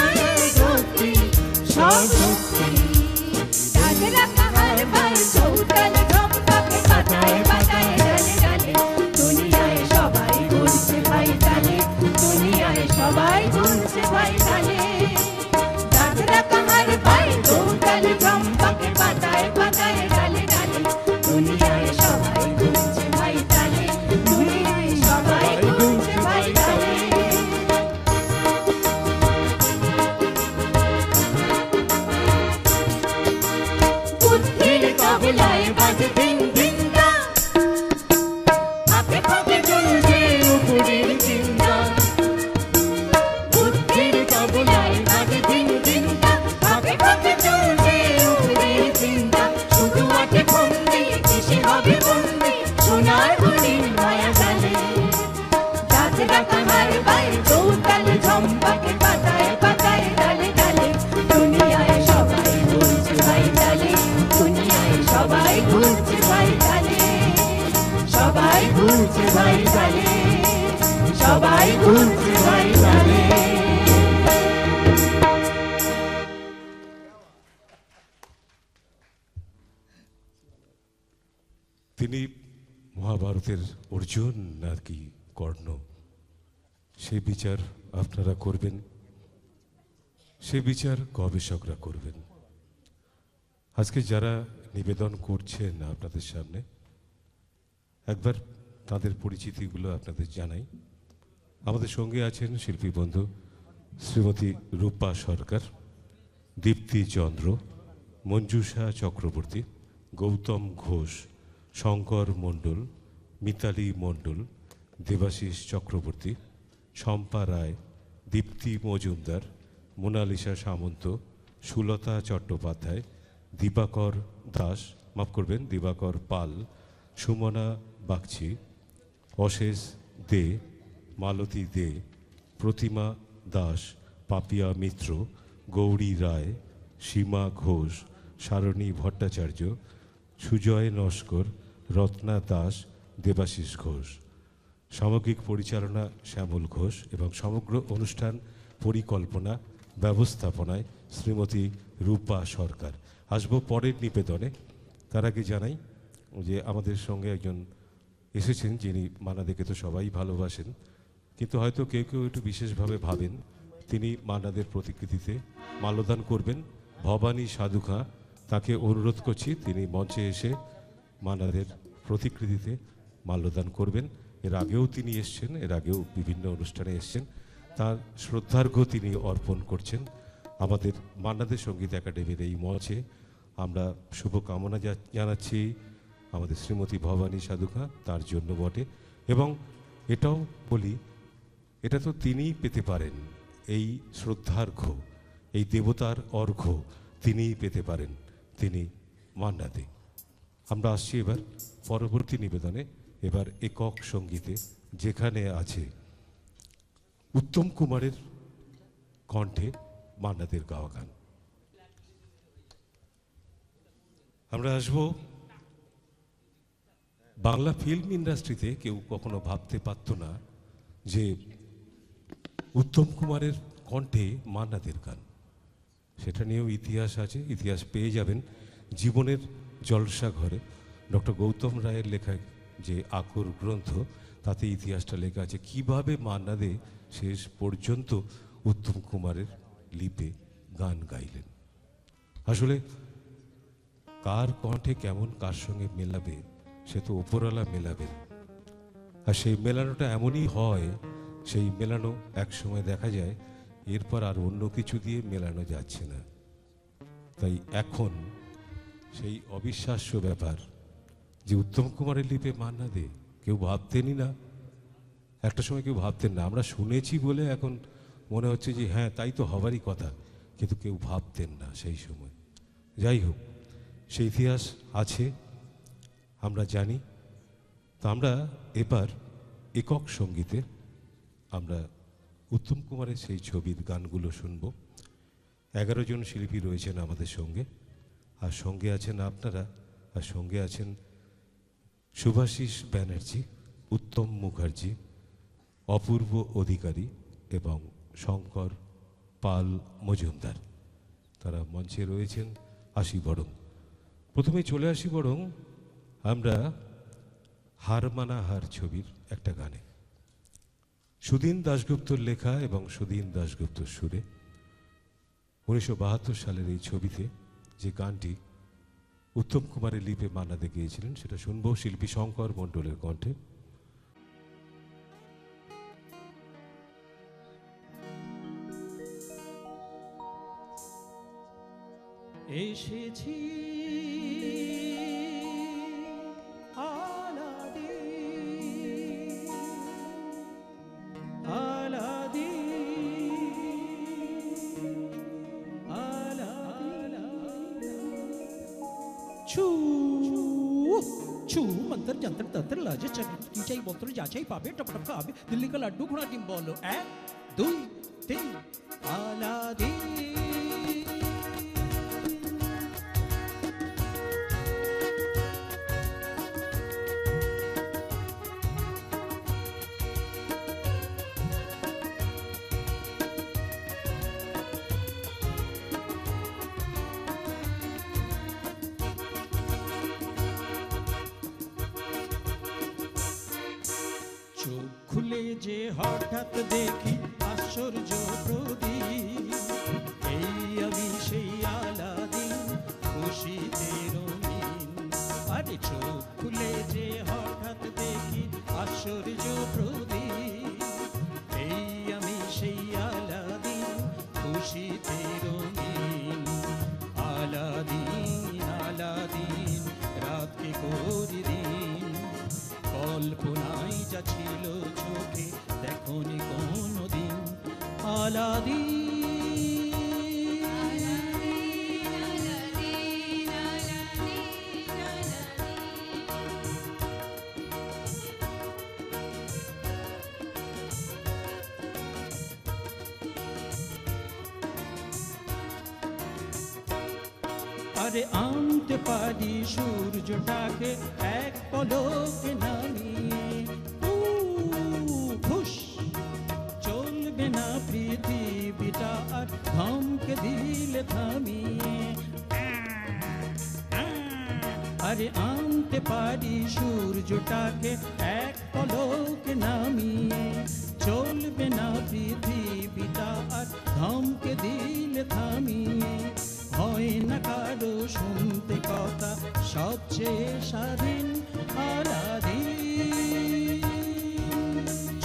শক্তি সব শক্তি রাজরা কাহার ভাই চৌতাল ঝমকাকে পাতায় পাতায় ডালে ডালে দুনিয়ায় সবাই ঘুরছে ভাই তালে দুনিয়ায় সবাই ঘুরছে ভাই তালে রাজরা কাহার ভাই চৌতাল ঝমকাকে পাতায় পাতায় ডালে ডালে দুনিয়ায় সবাই ঘুরছে ভাই তালে দুনিয়ায় সবাই ঘুরছে ভাই তালে তিনি মহাভারতের অর্জুন নাকি কর্ণ, সেই বিচার আপনারা করবেন, সে বিচার গবেষকরা করবেন। আজকে যারা নিবেদন করছেন আপনাদের সামনে, একবার তাদের পরিচিতিগুলো আপনাদের জানাই। আমাদের সঙ্গে আছেন শিল্পী বন্ধু শ্রীমতী রূপা সরকার, দীপ্তি চন্দ্র, মঞ্জুষা চক্রবর্তী, গৌতম ঘোষ, শঙ্কর মণ্ডল, মিতালি মণ্ডল, দেবাশিস চক্রবর্তী, শম্পা রায়, দীপ্তি মজুমদার, মোনালিসা সামন্ত, সুলতা চট্টোপাধ্যায়, দিবাকর দাস, মাফ করবেন দিবাকর পাল, সুমনা বাগচি, অশেষ দে, মালতী দে, প্রতিমা দাস, পাপিয়া মিত্র, গৌরী রায়, সীমা ঘোষ, সারণী ভট্টাচার্য, সুজয় নস্কর, রত্না দাস, দেবাশিস ঘোষ। সামগ্রিক পরিচালনা শ্যামল ঘোষ এবং সমগ্র অনুষ্ঠান পরিকল্পনা ব্যবস্থাপনায় শ্রীমতী রূপা সরকার। আসবো পরের নিবেদনে। তার আগে জানাই যে আমাদের সঙ্গে একজন এসেছেন যিনি মান্নাদেকে তো সবাই ভালোবাসেন, কিন্তু হয়তো কেউ কেউ একটু বিশেষভাবে ভাবেন তিনি মান্নাদের প্রতিকৃতিতে মাল্যদান করবেন। ভবানী সাধুখা, তাকে অনুরোধ করছি তিনি মঞ্চে এসে মান্নাদের প্রতিকৃতিতে মাল্যদান করবেন। এর আগেও তিনি এসছেন, এর আগেও বিভিন্ন অনুষ্ঠানে এসছেন, তার শ্রদ্ধার্ঘ্য তিনি অর্পণ করছেন। আমাদের মান্নাদের সঙ্গীত একাডেমির এই মঞ্চে আমরা শুভকামনা জানাচ্ছি আমাদের শ্রীমতী ভবানী সাধুখা, তার জন্য বটে। এবং এটাও বলি, এটা তো তিনিই পেতে পারেন, এই শ্রদ্ধার্ঘ্য, এই দেবতার অর্ঘ্য তিনিই পেতে পারেন, তিনি মান্না দে। আমরা আসছি এবার পরবর্তী নিবেদনে। এবার একক সঙ্গীতে যেখানে আছে উত্তম কুমারের কণ্ঠে মান্নাদের গাওয়া গান। আমরা আসবো বাংলা ফিল্ম ইন্ডাস্ট্রিতে কেউ কখনো ভাবতে পারত না যে উত্তম কুমারের কণ্ঠে মান্নাদের গান। সেটা নিয়েও ইতিহাস আছে, ইতিহাস পেয়ে যাবেন জীবনের জলসা ঘরে। ডক্টর গৌতম রায়ের লেখা যে আকর গ্রন্থ, তাতে ইতিহাসটা লেখা আছে কিভাবে মান্না দে শেষ পর্যন্ত উত্তম কুমারের লিপে গান গাইলেন। আসলে কার কণ্ঠে কেমন কার সঙ্গে মেলাবে সে তো ওপরওয়ালা মেলাবেন, আর সেই মেলানোটা এমনই হয়, সেই মেলানো একসময় দেখা যায় এরপর আর অন্য কিছু দিয়ে মেলানো যাচ্ছে না। তাই এখন সেই অবিশ্বাস্য ব্যাপার যে উত্তম কুমারের লিপে মান্না দে, কেউ ভাবতেনই না, একটা সময় কেউ ভাবতেন না। আমরা শুনেছি বলে এখন মনে হচ্ছে যে হ্যাঁ তাই তো হবারই কথা, কিন্তু কেউ ভাবতেন না সেই সময়। যাই হোক, সেই ইতিহাস আছে, আমরা জানি। তো আমরা এবার একক সঙ্গীতে আমরা উত্তম কুমারের সেই ছবির গানগুলো শুনব। 11 জন শিল্পী রয়েছেন আমাদের সঙ্গে, আর সঙ্গে আছেন আপনারা, আর সঙ্গে আছেন শুভাশিস ব্যানার্জি, উত্তম মুখার্জি, অপূর্ব অধিকারী এবং শঙ্কর পাল মজুমদার। তারা মঞ্চে রয়েছেন। আসি বরং, প্রথমে চলে আসি বরং আমরা হার মানা হার ছবির একটা গানে, সুধীন দাশগুপ্তর লেখা এবং সুধীন দাশগুপ্তর সুরে 1972 সালের এই ছবিতে যে গানটি উত্তম কুমারের লিপে মান্না দে গিয়েছিলেন, সেটা শুনবো শিল্পী শঙ্কর মণ্ডলের কণ্ঠে। এসেছি আলাদি আলাদি আলাদি ছু ছু मंत्र जंत्र तंत्र लाजे की चाहिए बोतल जाचाई पाबे टप टप खाबे दिल्ली का लड्डू घोड़ा टीम बोलो 1 2 3 आलादी যে হঠাৎ দেখি আশ্চর্য প্রদীপ, এই আমি সেই আলাদিন খুশিতে রঙিন। আরে চোখ খুলে যে হঠাৎ দেখি আশ্চর্য প্রদীপ, এই আমি সেই আলাদিন খুশিতে রঙিন। আলাদিন আলাদিন রাতকে করি দিন, কল্পনায় যা ছিল চোখে দেখনি কোনো দিন। আলাদিন আরে আনতে পারি সূর্যটাকে এক পলকে নামিয়ে, খুশ চলবে না পৃথিবীটা আর থমকে দিলে থামিয়ে। আরে আনতে পারি সূর্যটাকে এক পলকে নামিয়ে, চলবে না পৃথিবীটা আর থমকে দিলে থামিয়ে। হয় না কারো শুনতে কথা সবচেয়ে স্বাধীন আলাদিন।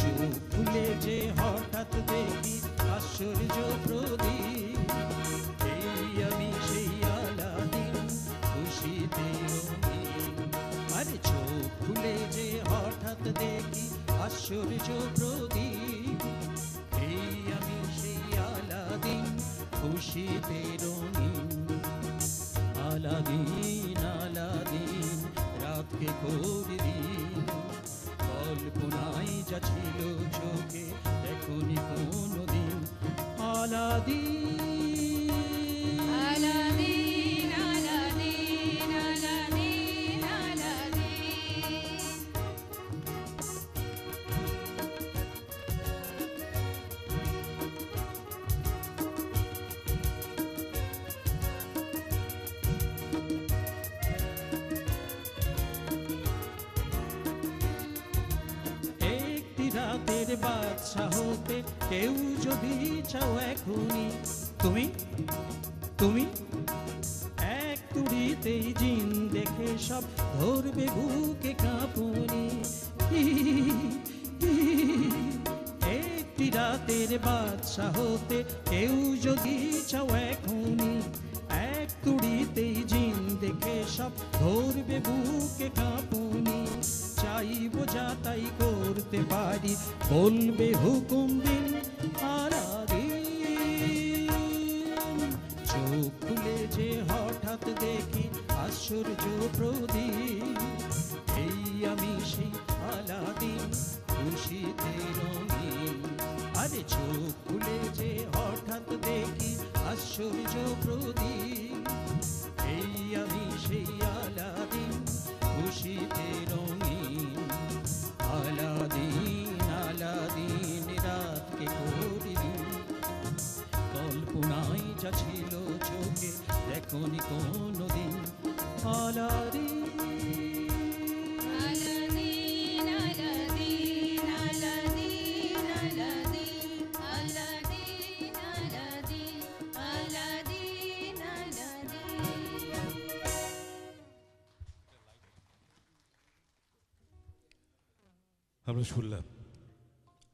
চোখ খুলে যে হঠাৎ দেখি আশ্চর্য প্রদীপ, এই আমি সেই আলাদিন খুশিতে রঙিন। আরে চোখ খুলে যে হঠাৎ দেখি আশ্চর্য প্রদীপ, এই আমি সেই আলাদিন খুশিতে রঙিন। আলাদিন আলাদিন রাতকে করি দিন, কল্পনায় যা ছিল চোখে দেখনি কোনো দিন। Aladdin Aladdin Aladdin Aladdin Aladdin. একটি রাতের বাদশা হতে কেউ যদি চাও এখনই, তুমি তুমি এক তুড়িতেই জিন দেখে সব ধরবে বুকে কাঁপুনি। একটি রাতের বাদশা হতে কেউ যদি চাও এখনই, এক তুড়িতেই জিন দেখে সব ধরবে বুকে কাঁপুনি। চাইব যা তাই করতে পারি, বলবে হুকুম দিন আলাদিন। চোখ খুলে যে হঠাৎ দেখি আশ্চর্য প্রদীপ, এই আমি সেই আলাদিন খুশিতে রঙিন। আরে চোখ খুলে যে হঠাৎ দেখি আশ্চর্য প্রদীপ, এই আমি সেই আলাদিন খুশিতে রঙিন। আলাদিন আলাদিন রাতকে করি দিন, কল্পনায় যা ছিল চোখে দেখনি কোনো দিন। Aladdin Aladdin Aladdin Aladdin Aladdin Aladdin Aladdin Aladdin Aladdin. আমরা শুনলাম,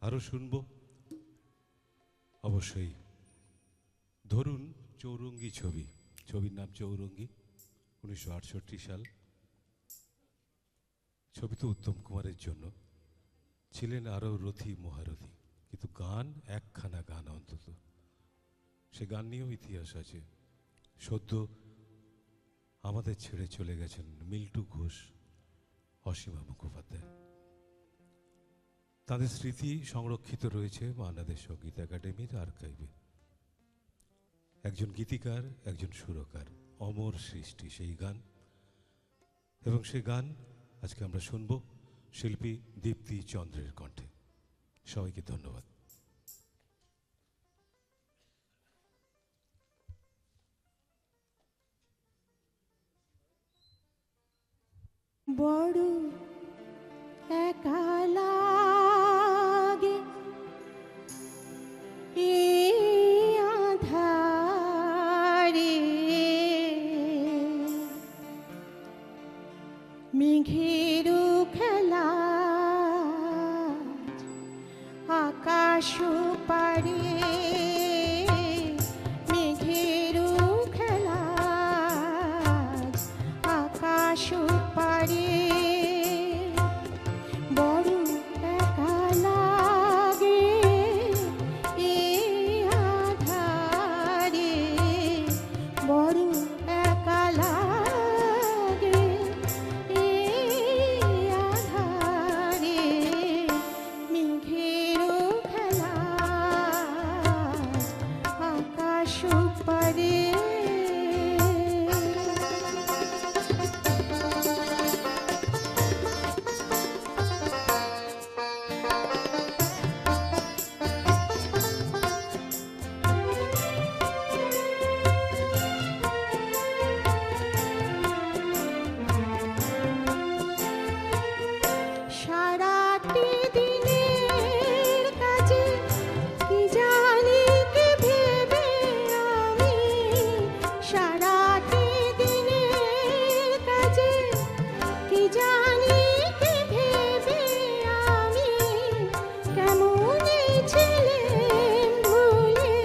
আরো শুনবো অবশ্যই। ধরুন চৌরঙ্গী ছবি, ছবির নাম চৌরঙ্গী, 1968 সাল। ছবি তো উত্তম কুমারের জন্য, ছিলেন আরও রথী মহারথী, কিন্তু গান একখানা গান অন্তত, সে গান নিয়েও ইতিহাস আছে। সদ্য আমাদের ছেড়ে চলে গেছেন মিল্টু ঘোষ, অসীমা মুখোপাধ্যায়। তাদের স্মৃতি সংরক্ষিত রয়েছে বাংলাদেশ সঙ্গীত একাডেমির আর্কাইভে। একজন গীতিকার, একজন সুরকার, অমর সৃষ্টি সেই গান। এবং সেই গান আজকে আমরা শুনব শিল্পী দীপ্তি চন্দ্রের কণ্ঠে। সবাইকে ধন্যবাদ। বড় একা লাগে মেঘেরও খেলা আকাশ পারে মেঘেরও খেলা আকাশ পারে বড় একা লাগে এই আধারে বড় একা লাগে এই আধারে মেঘেরও খেলা আকাশ পারে সারাটি দিনের কাজে কি জানি কি ভেবে আমি সারাটি দিনের কাজে কি জানি কি ভেবে আমি কেমন ছিলেন ভুলে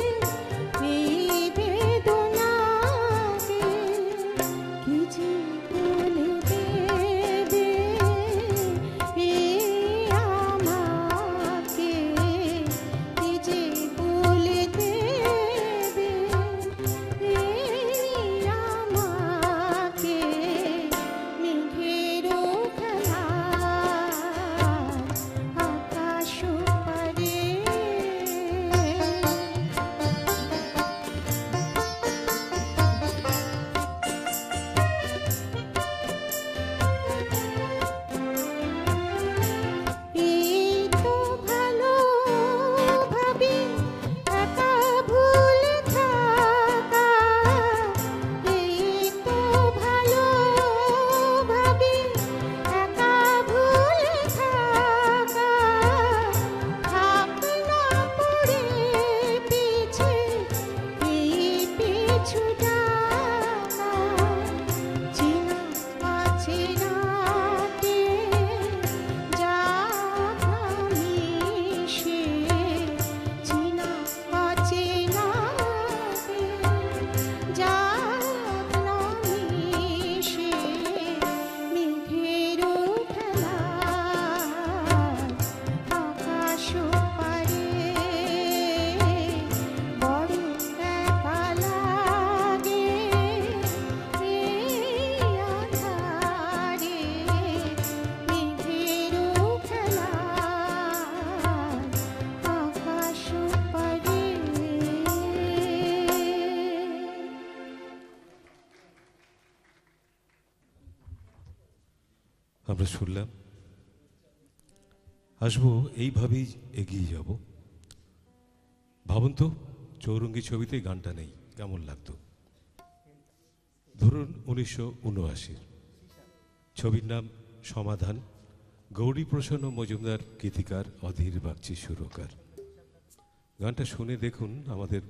এই বেদনাকে কি যে বলে দেবে আমাকে কি যে বলে দেবে আমাকে মেঘেরও খেলা আকাশ পারে এই তো ভালো ভাবি একা ভুলে থাকা এই তো ভালো ভাবি একা ভুলে থাকা থাক না পড়ে পিছে এই পিছু ডাকা চেনা অচেনাতে মিশে চেনা অচেনাতে মিশে মেঘেরও খেলা আকাশ পারে বড় একা লাগে এই আধারে মেঘেরও খেলা আকাশ পারে আমরা শুনলাম, আসবো এইভাবেই এগিয়ে যাব। ভাবুন তো, চৌরঙ্গি ছবিতে গানটা নেই, কেমন লাগতো? ধরুন 1979, ছবির নাম সমাধান, গৌরী প্রসন্ন মজুমদার গীতিকার, অধীর বাগচি সুরকার। গানটা শুনে দেখুন, আমাদের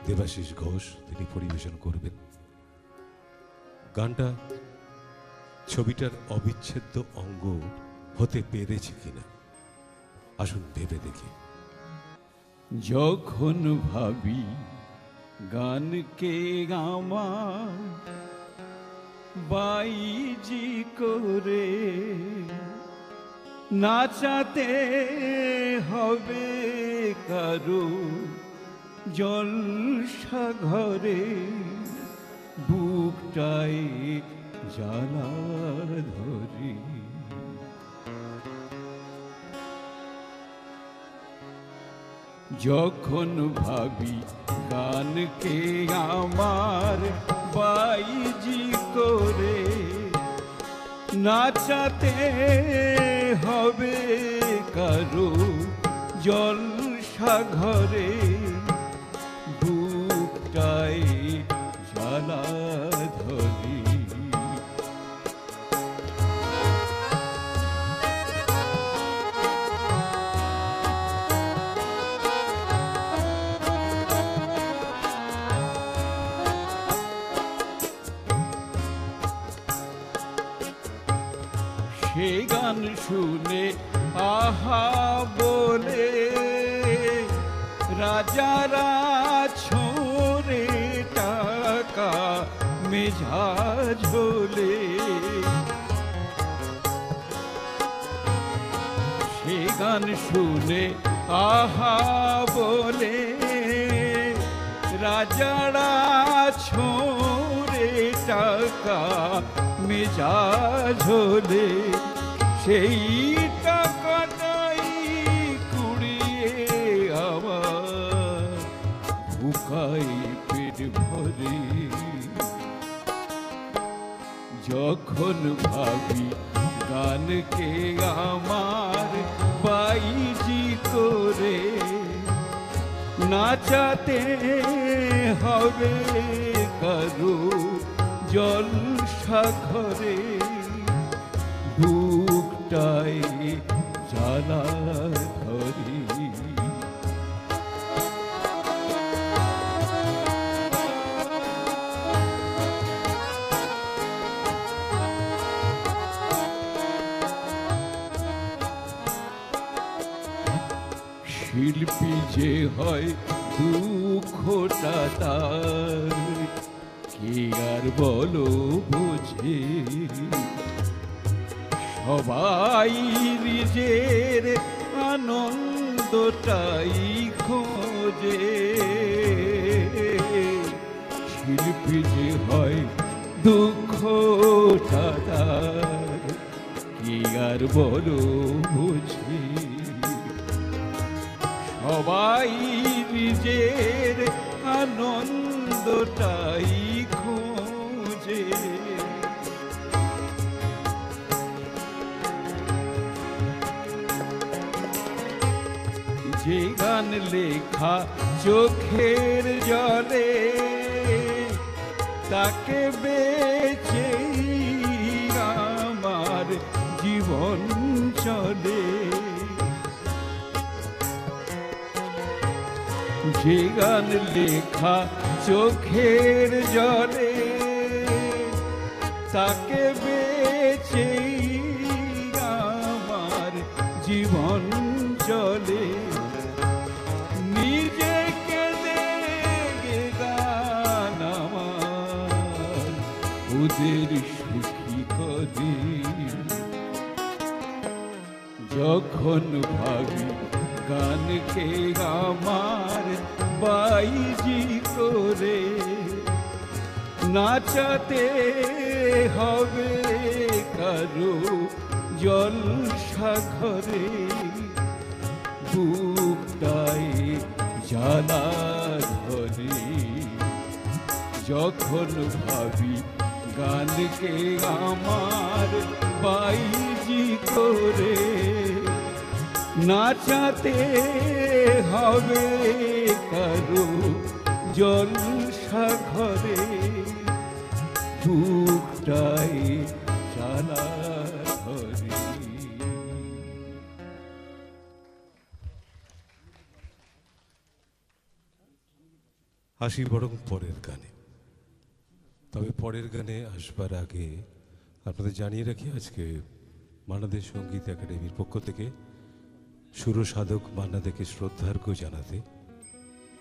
দেবাশিস ঘোষ তিনি পরিবেশন করবেন। গানটা ছবিটার অবিচ্ছেদ্য অঙ্গ হতে পেরেছে কিনা, আসুন ভেবে দেখি। যখন ভাবি গানকে আমার বাইজি করে নাচাতে হবে কারো জলসা ঘরে, বুকটাই জ্বালা ধরে। যখন ভাবি গানকে আমার বাইজি করে নাচাতে হবে কারো জলসা ঘরে, বুকটাই জ্বালা ধরে। সে গান শুনে আহা বলে রাজারা ছোরে টাকা মেঝা ঝোলে। সে গান শুনে আহা বলে রাজারা ছোরে টাকা মেজা ঝোলে। সেই টাকাটাই কুড়িয়ে আমার বুকাই পেট ভরে। যখন ভাবি গানকে আমার বাইজি করে নাচাতে হবে কারো জলসা ঘরে। বুকটাই জ্বালা ধরে। শিল্পী যে হয় দুঃখটা তার কি আর বলো বুঝে। সবাই নিজের আনন্দটাই খোঁজে। শিল্পী যে হয় দুঃখটা তার কি আর বলো বুঝে। সবাই নিজের আনন্দটাই খোঁজে। যে গান লেখা চোখের জলে তাকে বেচে আমার জীবন চলে। যে গান লেখা চোখের জলে তাকে বেচে আমার জীবন চলে। নিজেকে দেখে গান আমার ওদের সুখী করে। যখন ভাবি গানকে আমার বাইজি করে নাচাতে হবে কারো জলসা ঘরে। বুকটাই জ্বালা ধরে। যখন ভাবি গানকে আমার বাইজি করে নাচাতে হবে কারো জলসা ঘরে। বুকটাই জ্বালা ধরে। আসি বরং পরের গানে। তবে পরের গানে আসবার আগে আপনাদের জানিয়ে রাখি, আজকে বাংলাদেশ সঙ্গীত একাডেমির পক্ষ থেকে সুরসাধক মান্নাদেকে শ্রদ্ধার্ঘ্য জানাতে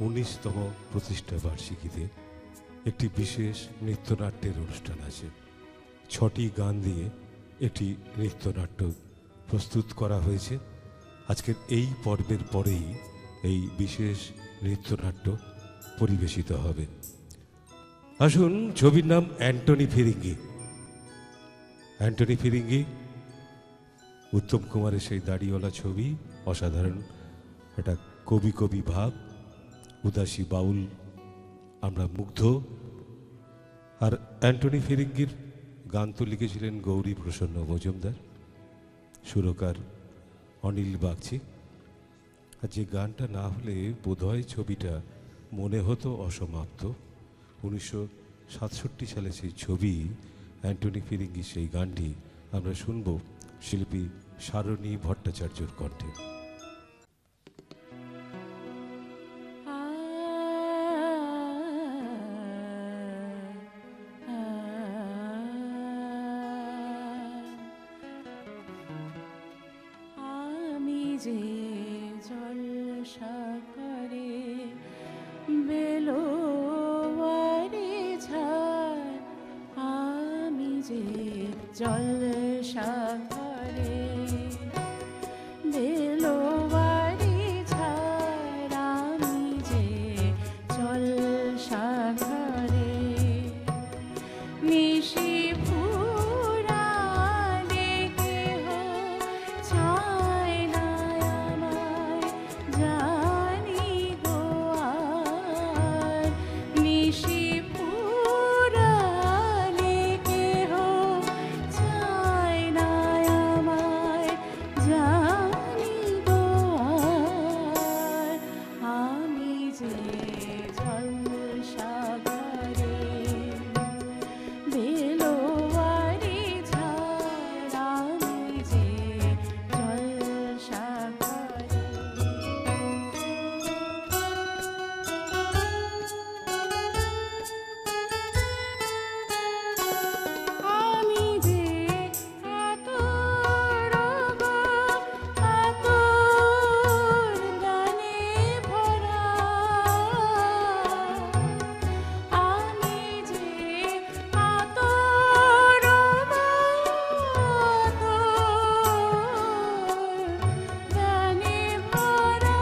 19তম প্রতিষ্ঠা বার্ষিকীতে একটি বিশেষ নৃত্যনাট্যের অনুষ্ঠান আছে। 6টি গান দিয়ে একটি নৃত্যনাট্য প্রস্তুত করা হয়েছে। আজকের এই পর্বের পরেই এই বিশেষ নৃত্যনাট্য পরিবেশিত হবে। আসুন, ছবির নাম অ্যান্টনি ফিরিঙ্গি। অ্যান্টনি ফিরিঙ্গি উত্তম কুমারের সেই দাড়িওয়ালা ছবি, অসাধারণ একটা কবি কবি ভাব, উদাসী বাউল, আমরা মুগ্ধ। আর অ্যান্টনি ফিরিঙ্গির গান তো লিখেছিলেন গৌরী প্রসন্ন মজুমদার, সুরকার অনিল বাগচি। আর যে গানটা না হলে বোধহয় ছবিটা মনে হতো অসমাপ্ত। 1967 সালে সেই ছবি অ্যান্টনি ফিরিঙ্গি, সেই গানটি আমরা শুনব শিল্পী সারণী ভট্টাচার্যর কণ্ঠে। যে জলসাগরে বেলোয়ারি ঝাড়, আমি যে জলসাগরে বেলোয়ারি ঝাড়, আমি যে জলসাগরে নিশি ফুরালে কেহ চায় না আমায় জানি গো আর, নিশি ফুরালে কেহ চায় না আমায় জানি গো আর, আমি যে জলসাগরে বেলোয়ারি ঝাড়, আমি যে জলসাগরে আমি যে আতর গো আতর গানে ভরা, আমি যে আতর গো আতর গানে ভরা,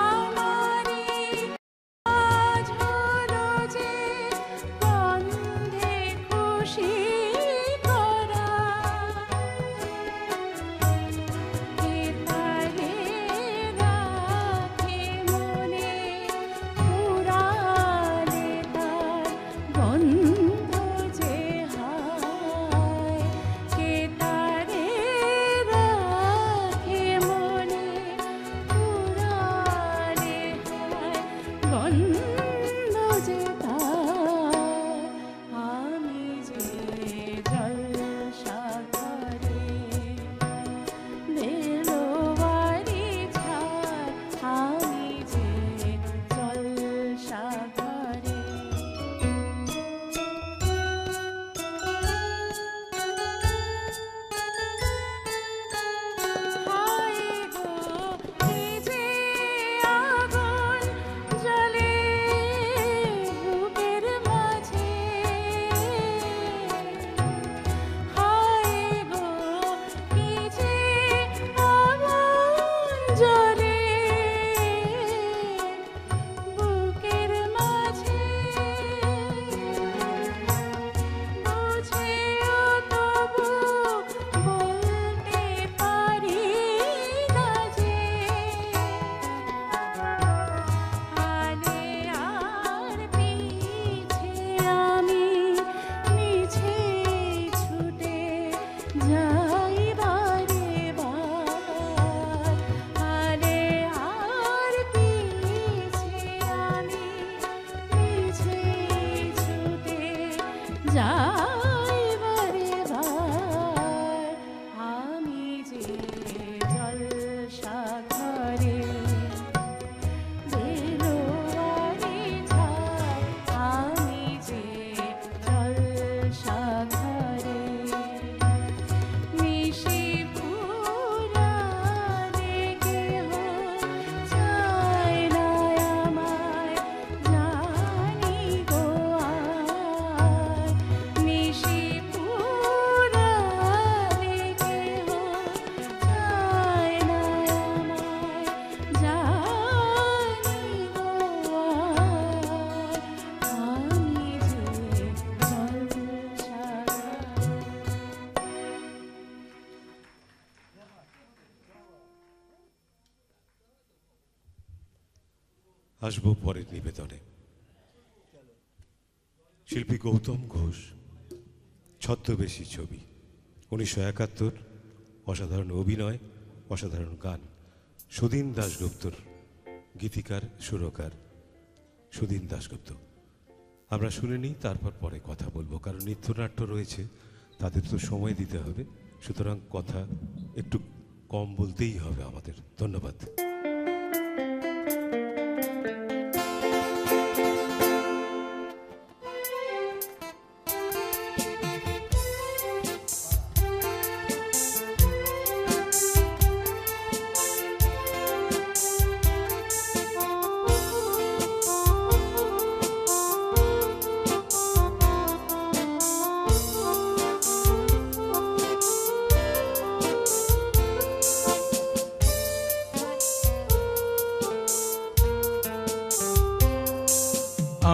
আমারি আজ হলো যে গন্ধে খুশি করা, কে তারে রাখে মনে পুরালে তার গন্ধ যে হায়, কে তারে রাখে মনে পুরালে হায় গন্ধ যে তার, আমি যে জলসাগরে বেলোয়ারি ঝাড়, আমি যে জলসাগরে হায় গো কি যে আগুন জ্বলে বুকের মাঝে, হায় গো কি যে আগুন জ্বলে বুকের মাঝে, বুঝেও তবু বলতে পারি না যে হালে আর পিছে আমি মিছে ছুটে যাই বারে বার, হালে আর পিছে আমি মিছে ছুটে যাই বারে বার, আমি যে জলসাগরে বেলোয়ারি ঝাড়, আমি যে জলসাগরে নিশি ফুরালে কেহ চায় না আমায় জানি গো আর, নিশি ফুরালে কেহ চায় না আমায় জানি গো আর, আমি যে জলসাগরে। আসবো পরের নিবেদনে। শিল্পী গৌতম ঘোষ, ছদ্মবেশী ছবি, 1971, অসাধারণ অভিনয়, অসাধারণ গান। সুধীন দাশগুপ্তর গীতিকার, সুরকার সুধীন দাশগুপ্ত। আমরা শুনে নিই, তারপর পরে কথা বলবো, কারণ নৃত্যনাট্য রয়েছে, তাদের তো সময় দিতে হবে, সুতরাং কথা একটু কম বলতেই হবে আমাদের। ধন্যবাদ।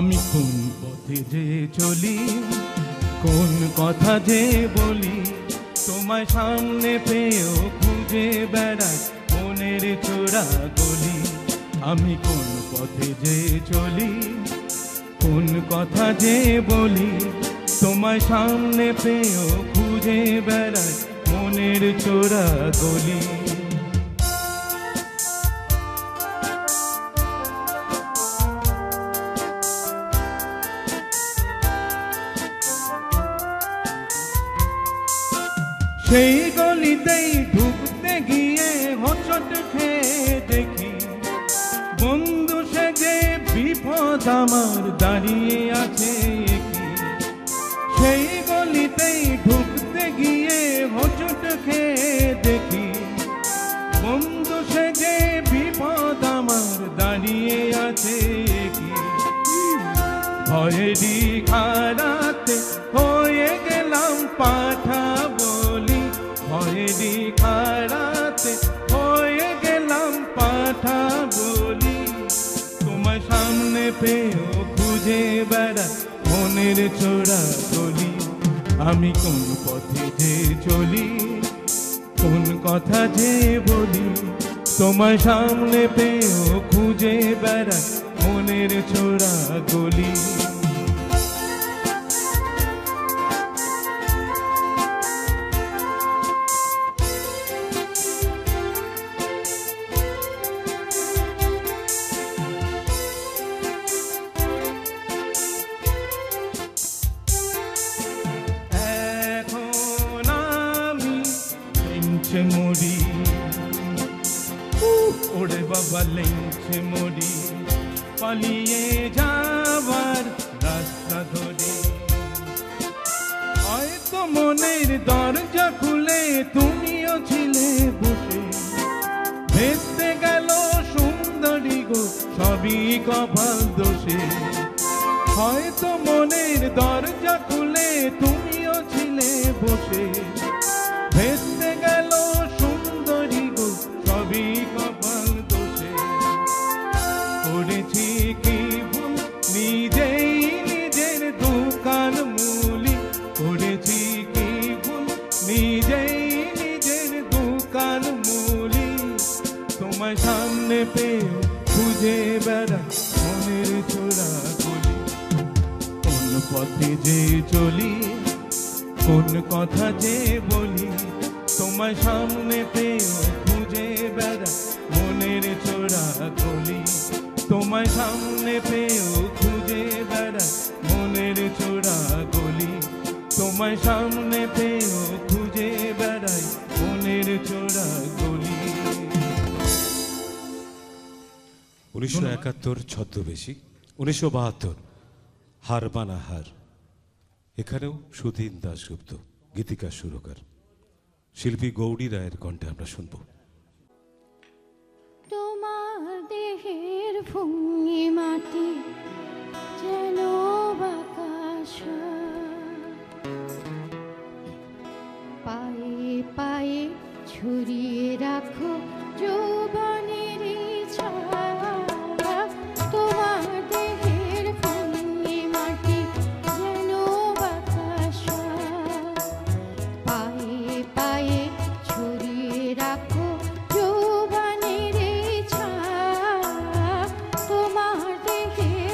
আমি কোন পথে যে চলি, কোন কথা যে বলি, তোমায় সামনে পেয়েও খুঁজে বেড়াই মনের চোরা গলি। আমি কোন পথে যে চলি, কোন কথা যে বলি, তোমায় সামনে পেয়েও খুঁজে বেড়াই মনের চোরা গলি। সেই গলিতেই ঢুকতে গিয়ে হোঁচট খেয়ে দেখি, বন্ধু সেজে বিপদ আমার দাঁড়িয়ে আছে কি। সেই গলিতেই ঢুকতে গিয়ে হোঁচট খেয়ে দেখি, বন্ধু সেজে বিপদ আমার দাঁড়িয়ে আছে কি। ভয়েরই খাড়াতে হয়ে গেলাম পাঠা বলি, ভয়েরই খাড়াতে হয়ে গেলাম পাঠা বলি। তোমার সামনে পেয়েও খুঁজে বেড়া মনের চোরা গলি। আমি কোন পথে যে চলি, কোন কথা যে বলি, তোমার সামনে পেয়েও খুঁজে বেড়া মনের চোরা গলি। এখন আমি লেঞ্চে মরি, ওরে বাবা লেঞ্চে মরি, পালিয়ে যাবার রাস্তা ধরে। হয়তো মনের দরজা খুলে তুমিও ছিলে বসে, ভেস্তে গেল সুন্দরী গো সবই কপাল দোষে। হয়তো মনের দরজা খুলে তুমিও ছিলে বসে, ভেস্তে গেল সুন্দরী গো সবই কপাল দোষে। করেছি কি ভুল নিজেই নিজের দোকান মূলি, করেছি কি ভুল নিজেই নিজের দোকান মূলি। তোমার সামনে পেয়ে খুঁজে বেড়া মনের চোরা গলি। কোন পথে যে চলি, কোন কথা যে বলি, তোমার সামনে পেয়েও খুঁজে বেড়া মনের চোরা গলি। তোমার সামনে পেয়েও খুঁজে বেড়া মনের চোরা গলি। তোমার সামনে পেয়েও খুঁজে বেড়াই মনের চোরা গলি। 1971 ছদ্মবেশী, 1972 হার বানা হার। এখানেও সুধীন দাশগুপ্ত গীতিকার সুরকার, শিল্পী গৌরী রায়ের কণ্ঠে আমরা শুনব। তোমার দেহের ভঙ্গি মাটি যেন বাতাসা, পায়ে পায়ে ছড়িয়ে রাখো যৌবনের ছায়া। তোমার দেহের ভঙ্গি মাটি যেন বাতাসা, পায়ে পায়ে ছড়িয়ে রাখো যৌবনের ছায়া। তোমার দেহের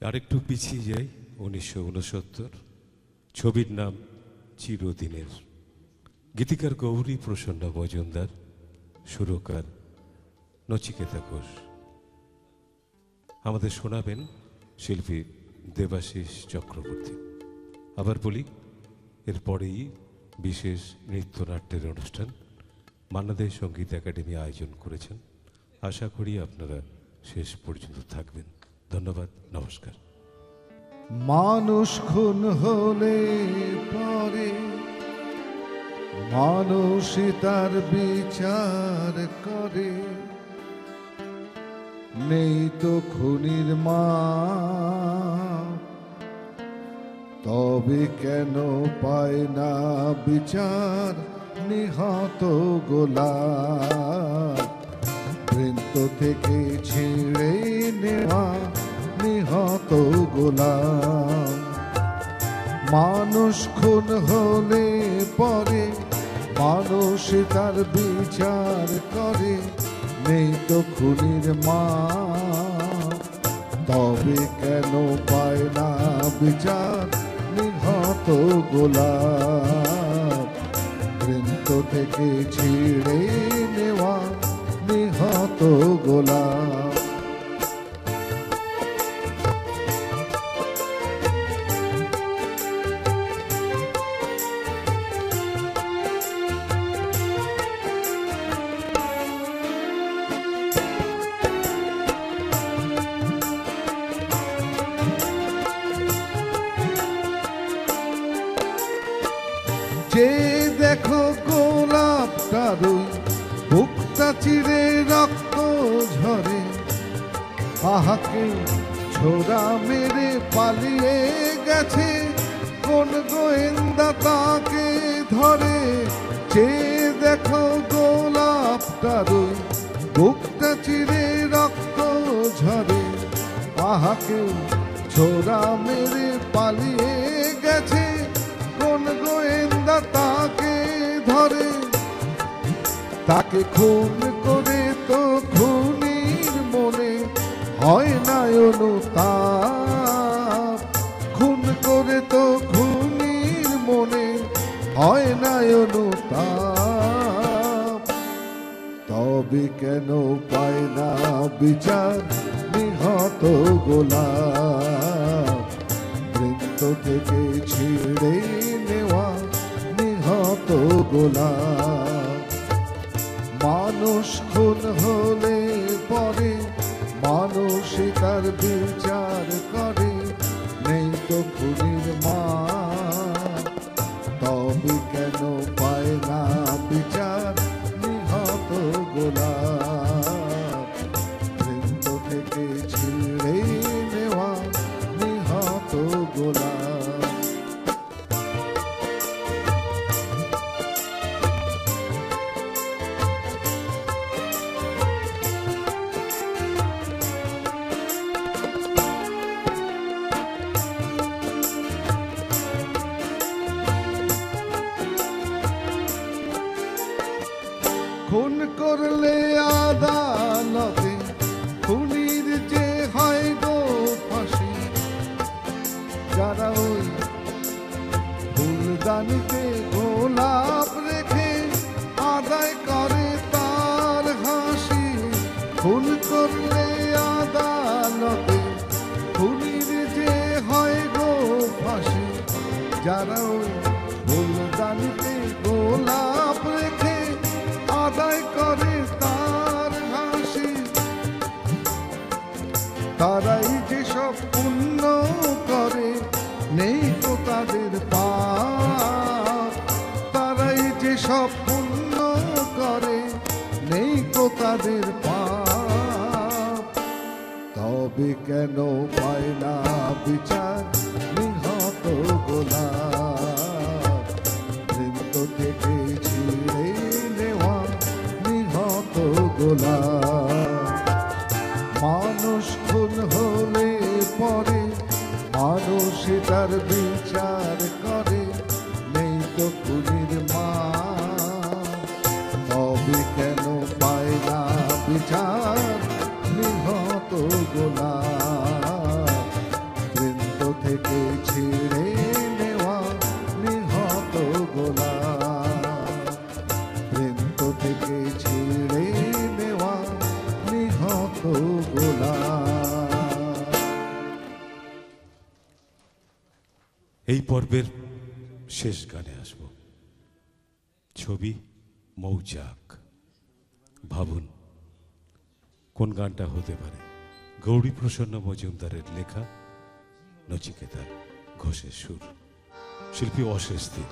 আরেকটু পিছিয়ে যাই 1969, ছবির নাম চিরদিনের। গীতিকার গৌরী প্রসন্ন মজুমদার, সুরকার নচিকেতা ঘোষ। আমাদের শোনাবেন শিল্পী দেবাশিস চক্রবর্তী। আবার বলি, এরপরেই বিশেষ নৃত্যনাট্যের অনুষ্ঠান মান্না দে সঙ্গীত একাডেমি আয়োজন করেছেন। আশা করি আপনারা শেষ পর্যন্ত থাকবেন। ধন্যবাদ, নমস্কার। মানুষ খুন হলে পরে মানুষই তার বিচার করে, নেই তো খুনির মা, তবে কেন পায় না বিচার নিহত গোলাম? বৃন্ত থেকে ছিঁড়ে নেওয়া নিহত গোলাম। মানুষ খুন হলে পরে মানুষ তার বিচার করে, নেই তো খুনির মা, তবে কেন পায় না বিচার নিহত গোলাম? বৃন্ত থেকে ছিঁড়ে নেওয়া নিহত গোলাম। যে দেখো গোলাপটার বুকটা চিরে রক্ত ঝরে, আহাকে ছোড়া মেরে পালিয়ে গেছে, কোন গোয়েন্দা তাকে ধরে? যে দেখো গোলাপটার বুকটা চিরে রক্ত ঝরে, আহাকে ছোড়া মেরে পালিয়ে গেছে, কোন গোয়েন্দা তাকে ধরে? তাকে খুন করে তো খুনির মনে হয় না অনুতাপ, খুন করে তো খুনির মনে হয় না অনুতাপ, তবে কেন পায় না বিচার নিহত গোলাম? বৃন্ত থেকে ছিঁড়ে নেওয়া নিহত গোলাম। মানুষ খুন হলে পরে মানুষই তার বিচার করে, নেই তো খুনির মা, তবে কেন পায় না বিচার নিহত গোলাম? বৃন্ত থেকে ছিঁড়ে নেওয়া নিহত গোলাম। খুন করলে আদালতে খুনির যে হয় গো ফাঁসি, যারা ওই ফুলদানিতে গোলাপ রেখে আদায় করে তার হাসি। খুন করলে আদালতে খুনির যে হয় গো ফাঁসি, যারা ওই ফুলদানিতে গোলাপ রেখে আদায় করে তার হাসি। তারাই যেসব পুণ্য করে নেই তো তাদের পাপ, তারাই যেসব পুণ্য করে নেই তো তাদের পাপ, তবে কেন পায় না বিচার নিহত গোলাম? বৃন্ত থেকে ছিঁড়ে নেওয়া নিহত গোলাম। মানুষ খুন হলে পরে মানুষই তার বিচার করে, নেই তো খুনির মা, তবে কেন পায় না বিচার নিহত গোলাম? এই পর্বের শেষ গানে আসব। ছবি মৌচাক। ভাবুন কোন গানটা হতে পারে। গৌরীপ্রসন্ন মজুমদারের লেখা, নচিকেতার ঘোষের সুর, শিল্পী অশেষ দে।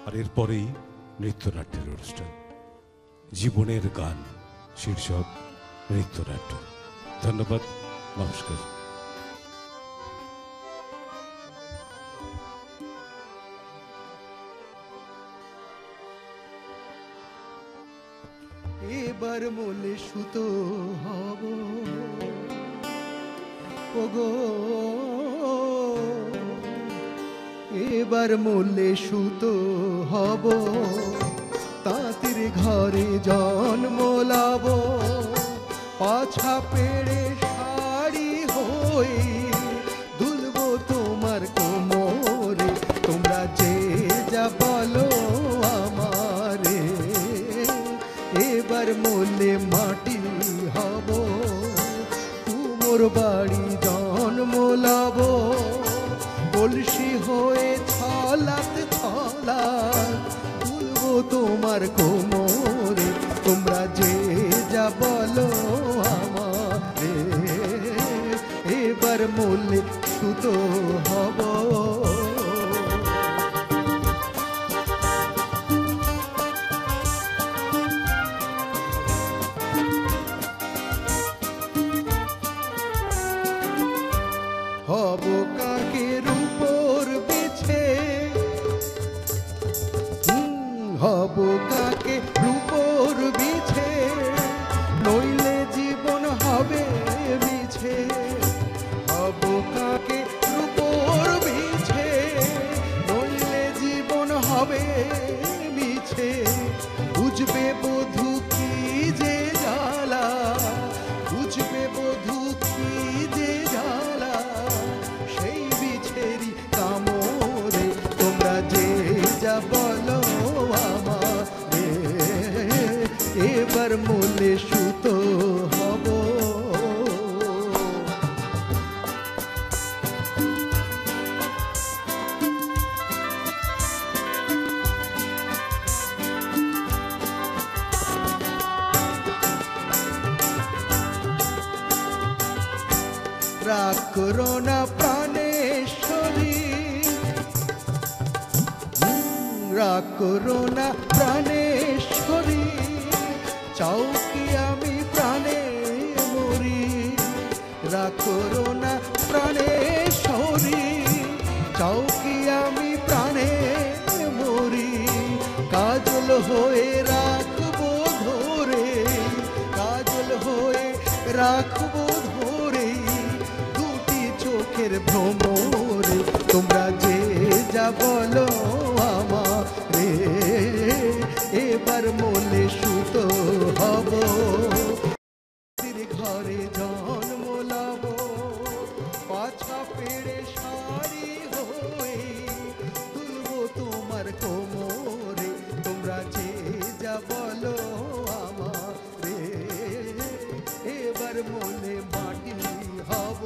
আর এরপরেই নৃত্যনাট্যের অনুষ্ঠান, জীবনের গান শীর্ষক নৃত্যনাট্য। ধন্যবাদ, নমস্কার। এবার মলে সুতো হব ওগো, এবার মলে সুতো হব, তাঁতির ঘরে জন্ম লাব, পাছা পেড়ে শাড়ি হয়ে দুলব তোমার কোমরে, তোমরা যে যা বলো আমারে। এবার মলে মাটি হব, কুমোর বাড়ি জন্ম লাব, কলসি হয়ে ছলাত ছলাত দুলব তোমার কোমরে, তোমরা যে যা বলো আমারে। এবার মলে সুতো হব। হব কাকের উপর বেছে, হব কাকের উপর বিছে, নইলে জীবন হবে মিছে। হব কাকের উপর বিছে, নইলে জীবন হবে মিছে। বুঝবে বধূ কি যে জ্বালা, বুঝবে বধূ কি যে জ্বালা, সেই বিছেরি কামড়ে, তোমরা যে যা বলো আমারে। এবার মলে সুতো হব। রাগ করো না প্রাণেশ্বরী, রাগ করো না প্রাণেশ্বরী, চাও কি আমি প্রাণে মরি। রাগ করো না প্রাণেশ্বরী, চাও কি আমি প্রাণে মরি। কাজল হয়ে রাখবো ধরে, কাজল হয়ে রাখবো ধরে, দুটি চোখের ভ্রমরে, তোমরা যে যা বলো আমারে। এবার মলে সুতো হব, ঘরে জন্ম লাব, পাছা পেড়ে শাড়ি হয়ে দুলব তোমার কোমরে, তোমরা যে যা বলো আমারে। এবার মলে মাটি হব,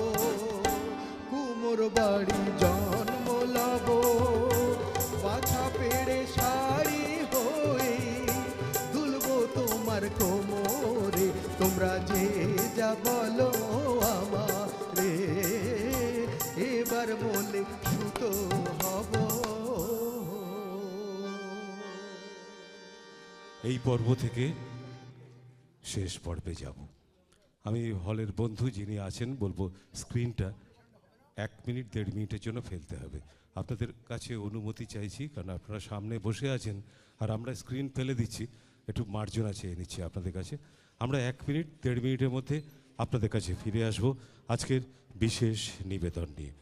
কুমোর বাড়ি জন্ম লাব, পাছা পেড়ে শাড়ি হয়ে দুলব তোমার কোমরে, তোমরা যে যা বলো আমারে। এবার মলে সুতো হব। এই পর্ব থেকে শেষ পর্বে যাব। আমি হলের বন্ধু যিনি আছেন বলবো স্ক্রিনটা 1 মিনিট 1.5 মিনিটের জন্য ফেলতে হবে। আপনাদের কাছে অনুমতি চাইছি, কারণ আপনারা সামনে বসে আছেন আর আমরা স্ক্রিন ফেলে দিচ্ছি, একটু মার্জনা চেয়ে নিচ্ছি আপনাদের কাছে। আমরা 1 মিনিট 1.5 মিনিটের মধ্যে আপনাদের কাছে ফিরে আসব আজকের বিশেষ নিবেদন নিয়ে।